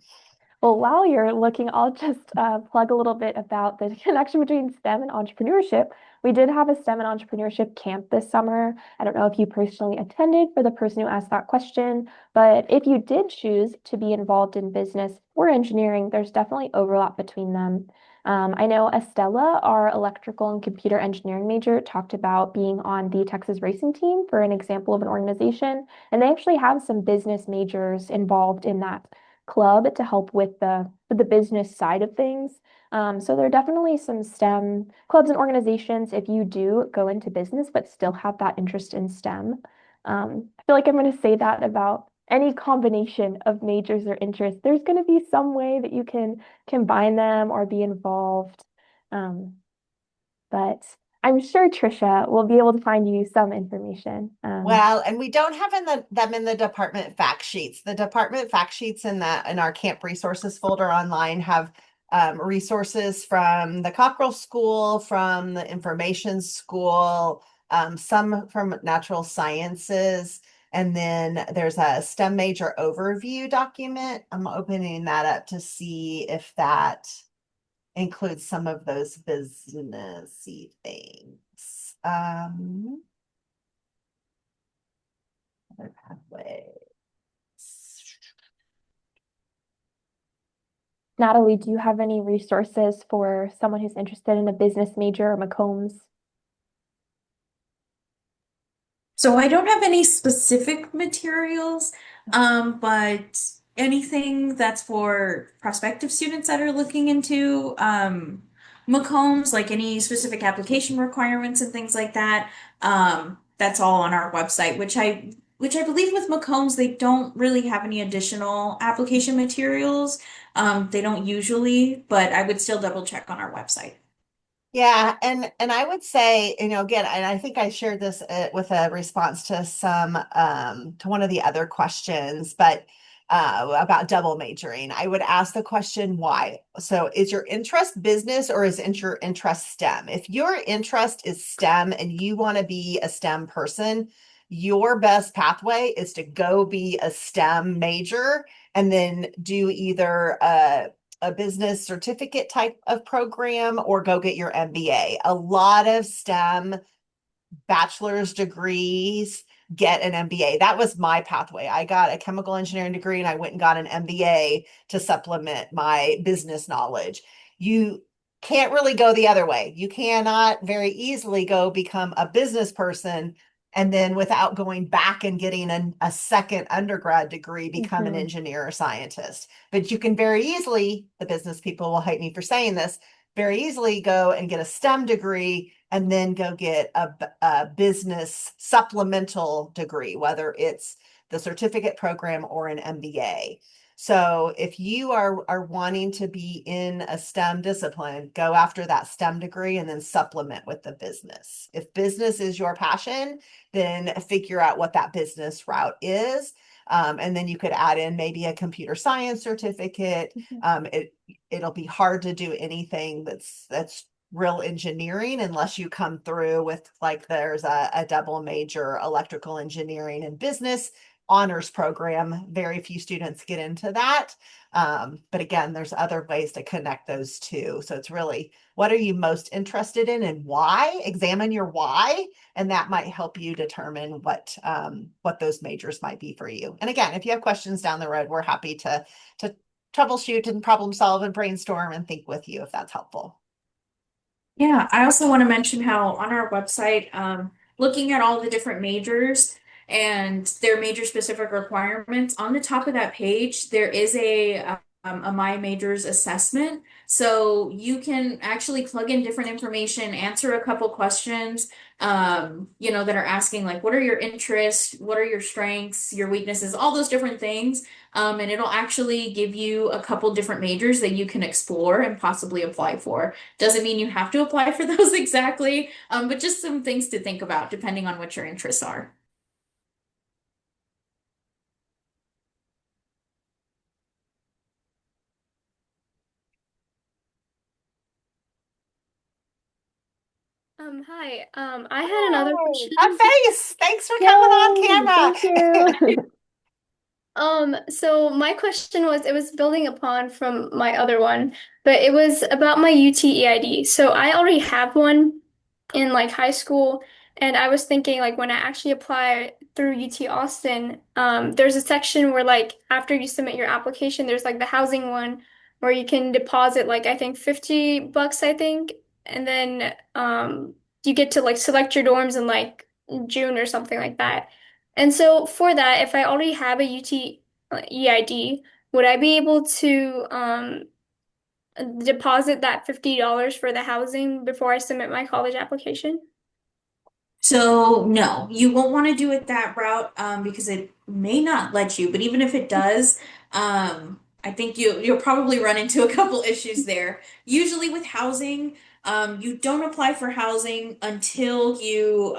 Speaker 7: Well, while you're looking, I'll just plug a little bit about the connection between STEM and entrepreneurship. We did have a STEM and entrepreneurship camp this summer. I don't know if you personally attended for the person who asked that question, but if you did choose to be involved in business or engineering, there's definitely overlap between them. I know Estella, our electrical and computer engineering major, talked about being on the Texas racing team for an example of an organization, and they actually have some business majors involved in that club to help with the business side of things. So there are definitely some STEM clubs and organizations if you do go into business but still have that interest in STEM. I feel like I'm going to say that about any combination of majors or interests. There's going to be some way that you can combine them or be involved. But I'm sure Trisha will be able to find you some information.
Speaker 1: Well, and we don't have them in the department fact sheets. The department fact sheets in our camp resources folder online have resources from the Cockrell School, from the Information School, some from Natural Sciences, and then there's a STEM major overview document. I'm opening that up to see if that includes some of those businessy things. Other pathways.
Speaker 7: Natalie, do you have any resources for someone who's interested in a business major or McCombs?
Speaker 6: So I don't have any specific materials, but anything that's for prospective students that are looking into McCombs, like any specific application requirements and things like that, that's all on our website, which I believe with McCombs they don't really have any additional application materials. They don't usually, but I would still double check on our website.
Speaker 1: Yeah, and I would say, again, and I think I shared this with a response to some to one of the other questions, but about double majoring, I would ask the question why. So, is your interest business or is your interest STEM? If your interest is STEM and you want to be a STEM person, your best pathway is to go be a STEM major and then do either a business certificate type of program or go get your MBA. A lot of STEM bachelor's degrees get an MBA. That was my pathway. I got a chemical engineering degree and I went and got an MBA to supplement my business knowledge. You can't really go the other way. You cannot very easily go become a business person and then without going back and getting a second undergrad degree, become an
Speaker 7: Mhm.
Speaker 1: engineer or scientist. But you can very easily, the business people will hate me for saying this, very easily go and get a STEM degree and then go get a business supplemental degree, whether it's the certificate program or an MBA. So if you are wanting to be in a STEM discipline, go after that STEM degree and then supplement with the business. If business is your passion, then figure out what that business route is. And then you could add in maybe a computer science certificate.
Speaker 7: Mhm.
Speaker 1: It'll be hard to do anything that's real engineering unless you come through with like there's a double major electrical engineering and business honors program. Very few students get into that. But again, there's other ways to connect those two. So it's really what are you most interested in and why? Examine your why, and that might help you determine what those majors might be for you. And again, if you have questions down the road, we're happy to troubleshoot and problem solve and brainstorm and think with you if that's helpful.
Speaker 6: Yeah, I also want to mention how on our website, looking at all the different majors and their major specific requirements, on the top of that page, there is a My Majors assessment. So you can actually plug in different information, answer a couple questions, that are asking like, what are your interests? What are your strengths, your weaknesses, all those different things. And it'll actually give you a couple different majors that you can explore and possibly apply for. Doesn't mean you have to apply for those exactly, but just some things to think about depending on what your interests are.
Speaker 3: Hi. I had another
Speaker 1: A
Speaker 3: question.
Speaker 1: face. Thanks for coming on
Speaker 7: Yay! Thank
Speaker 1: camera.
Speaker 7: you.
Speaker 3: So my question was, it was building upon from my other one, but it was about my UTEID. So I already have one in like high school, and I was thinking like when I actually apply through UT Austin, there's a section where like after you submit your application, there's like the housing one where you can deposit like I think $50, I think, and then you get to like select your dorms in like June or something like that. And so for that, if I already have a UT EID, would I be able to deposit that $50 for the housing before I submit my college application?
Speaker 6: So no, you won't want to do it that route because it may not let you. But even if it does, I think you'll probably run into a couple issues there. Usually with housing, you don't apply for housing until you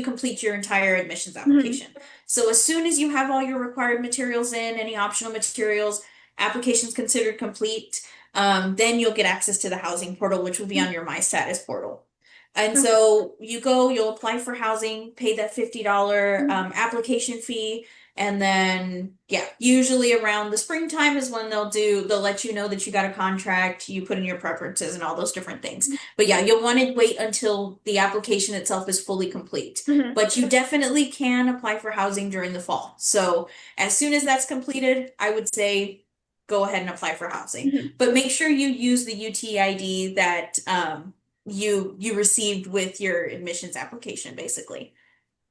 Speaker 6: complete your entire admissions
Speaker 3: Mhm.
Speaker 6: application. So as soon as you have all your required materials in, any optional materials, applications considered complete, then you'll get access to the housing portal, which will be on your My Status portal. And
Speaker 3: Okay.
Speaker 6: so you'll apply for housing, pay that $50 application fee, And then, yeah, usually around the springtime is when they'll let you know that you got a contract, you put in your preferences and all those different things. But yeah, you'll want to wait until the application itself is fully complete.
Speaker 3: Mhm.
Speaker 6: But you definitely can apply for housing during the fall. So as soon as that's completed, I would say go ahead and apply for housing.
Speaker 3: Mhm.
Speaker 6: But make sure you use the UT ID that you received with your admissions application, basically.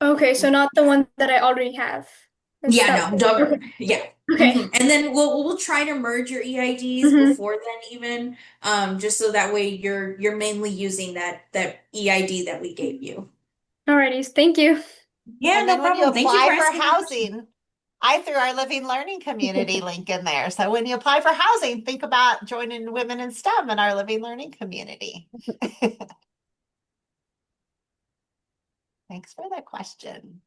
Speaker 3: Okay, so not the one that I already have. Is
Speaker 6: Yeah,
Speaker 3: that
Speaker 6: no,
Speaker 3: okay?
Speaker 6: don't. Yeah.
Speaker 3: Okay.
Speaker 6: And then we'll try to merge your EIDs
Speaker 3: Hmm.
Speaker 6: before then even, just so that way you're mainly using that EID that we gave you.
Speaker 3: Alrighty, thank you.
Speaker 6: Yeah,
Speaker 1: And
Speaker 6: no
Speaker 1: then when you
Speaker 6: problem. Thank you
Speaker 1: apply
Speaker 6: for
Speaker 1: for
Speaker 6: asking the question.
Speaker 1: housing, I threw our Living Learning Community link in there. So when you apply for housing, think about joining Women in STEM in our Living Learning Community. Thanks for the question.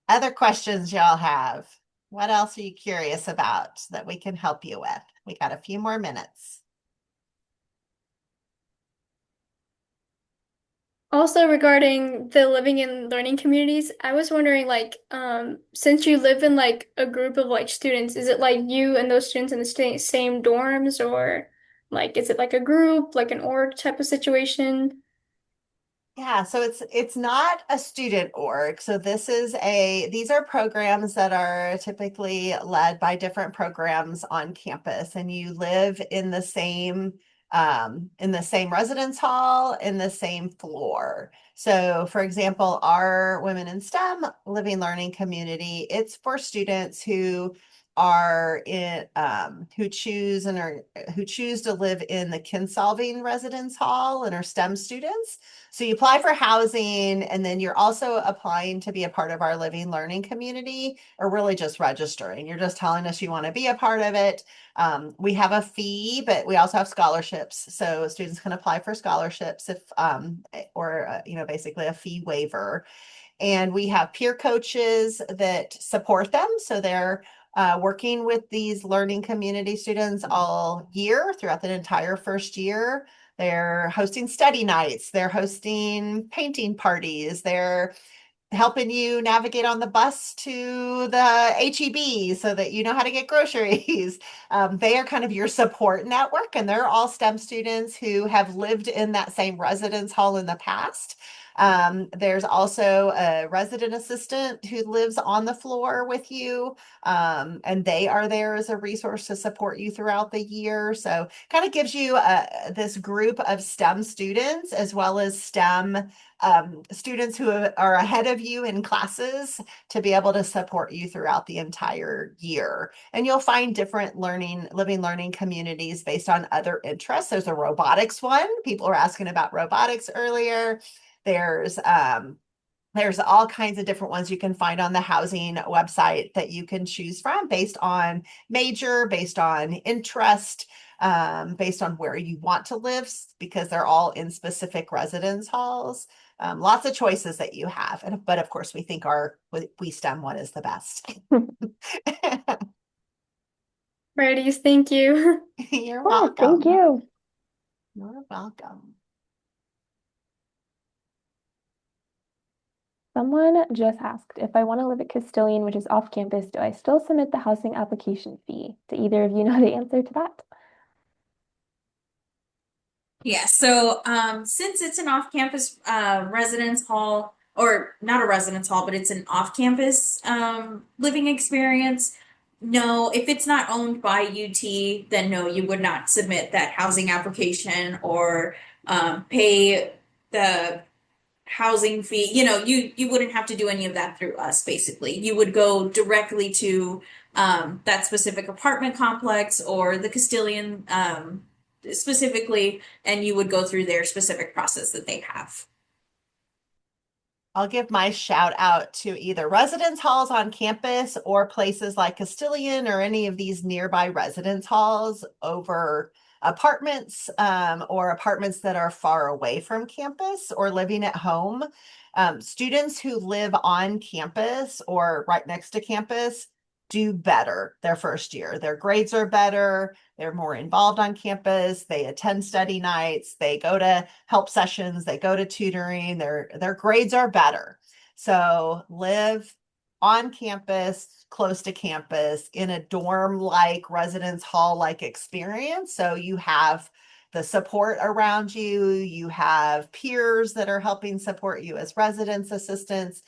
Speaker 1: Other questions y'all have? What else are you curious about that we can help you with? We got a few more minutes.
Speaker 3: Also, regarding the living and learning communities, I was wondering, like, since you live in like a group of like students, is it like you and those students in the same dorms, or like is it like a group, like an org type of situation?
Speaker 1: Yeah, so it's not a student org. So these are programs that are typically led by different programs on campus, and you live in the same residence hall, in the same floor. So for example, our Women in STEM Living Learning Community, it's for students who choose to live in the Kinsolving residence hall and are STEM students. So you apply for housing, and then you're also applying to be a part of our Living Learning Community, or really just registering. You're just telling us you want to be a part of it. We have a fee, but we also have scholarships. So students can apply for scholarships basically a fee waiver. And we have peer coaches that support them. So they're working with these learning community students all year throughout the entire first year. They're hosting study nights, they're hosting painting parties, they're helping you navigate on the bus to the HEB so that you know how to get groceries. They are kind of your support network, and they're all STEM students who have lived in that same residence hall in the past. There's also a resident assistant who lives on the floor with you, and they are there as a resource to support you throughout the year. So kind of gives you this group of STEM students as well as STEM students who are ahead of you in classes to be able to support you throughout the entire year. And you'll find different living learning communities based on other interests. There's a robotics one. People were asking about robotics earlier. There's there's all kinds of different ones you can find on the housing website that you can choose from based on major, based on interest, based on where you want to live, because they're all in specific residence halls. Lots of choices that you have. But of course, we think our WiSTEM one is the best.
Speaker 3: Righties, thank you.
Speaker 1: You're
Speaker 7: Oh, thank
Speaker 1: welcome.
Speaker 7: you.
Speaker 1: You're welcome.
Speaker 7: Someone just asked if I want to live at Castilian, which is off campus, do I still submit the housing application fee? Do either of you know the answer to that?
Speaker 6: Yeah, so since it's an off-campus residence hall, or not a residence hall, but it's an off-campus living experience, no, if it's not owned by UT, then no, you would not submit that housing application or pay the housing fee. You wouldn't have to do any of that through us, basically. You would go directly to that specific apartment complex or the Castilian specifically, and you would go through their specific process that they have.
Speaker 1: I'll give my shout out to either residence halls on campus or places like Castilian or any of these nearby residence halls over apartments, or apartments that are far away from campus or living at home. Students who live on campus or right next to campus do better their first year. Their grades are better. They're more involved on campus. They attend study nights. They go to help sessions. They go to tutoring. Their grades are better. So live on campus, close to campus, in a dorm-like, residence hall-like experience. So you have the support around you, you have peers that are helping support you as residence assistants,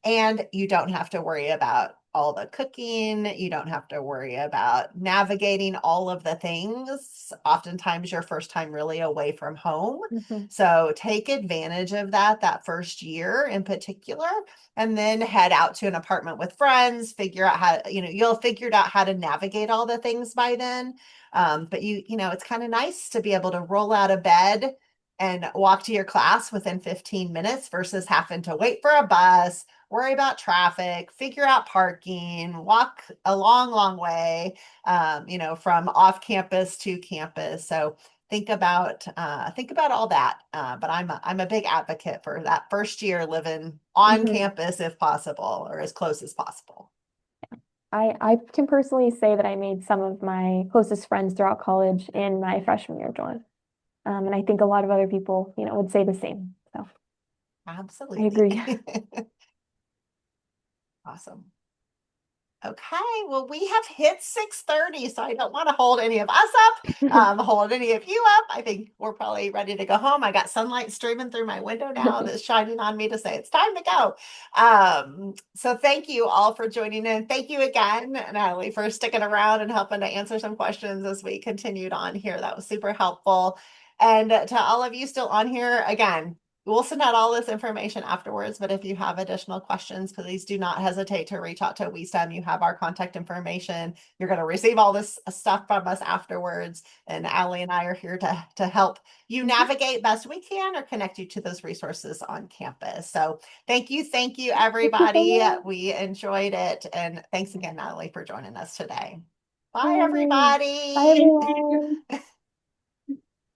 Speaker 1: and you don't have to worry about all the cooking. You don't have to worry about navigating all of the things. Oftentimes, your first time really away from home.
Speaker 7: Mhm.
Speaker 1: So take advantage of that first year in particular, and then head out to an apartment with friends, figure out how, you'll have figured out how to navigate all the things by then. But it's kind of nice to be able to roll out of bed and walk to your class within 15 minutes versus having to wait for a bus, worry about traffic, figure out parking, walk a long, long way, from off campus to campus. So think about all that. But I'm a big advocate for that first year living on
Speaker 7: Mhm.
Speaker 1: campus if possible, or as close as possible.
Speaker 7: I can personally say that I made some of my closest friends throughout college in my freshman year dorm. And I think a lot of other people, would say the same. So I
Speaker 1: Absolutely.
Speaker 7: agree.
Speaker 1: Awesome. Okay, well, we have hit 6:30, so I don't want to hold any of us up, hold any of you up. I think we're probably ready to go home. I got sunlight streaming through my window now that's shining on me to say it's time to go. So thank you all for joining in. Thank you again, Natalie, for sticking around and helping to answer some questions as we continued on here. That was super helpful. And to all of you still on here, again, we'll send out all this information afterwards, but if you have additional questions, please do not hesitate to reach out to WiSTEM. You have our contact information. You're going to receive all this stuff from us afterwards. And Allie and I are here to help you
Speaker 7: Mhm.
Speaker 1: navigate best we can or connect you to those resources on campus. So thank you,
Speaker 7: Thank you so
Speaker 1: everybody.
Speaker 7: much.
Speaker 1: We enjoyed it. And thanks again, Natalie, for joining us today. Bye,
Speaker 7: Yay. Bye,
Speaker 1: everybody.
Speaker 7: everyone.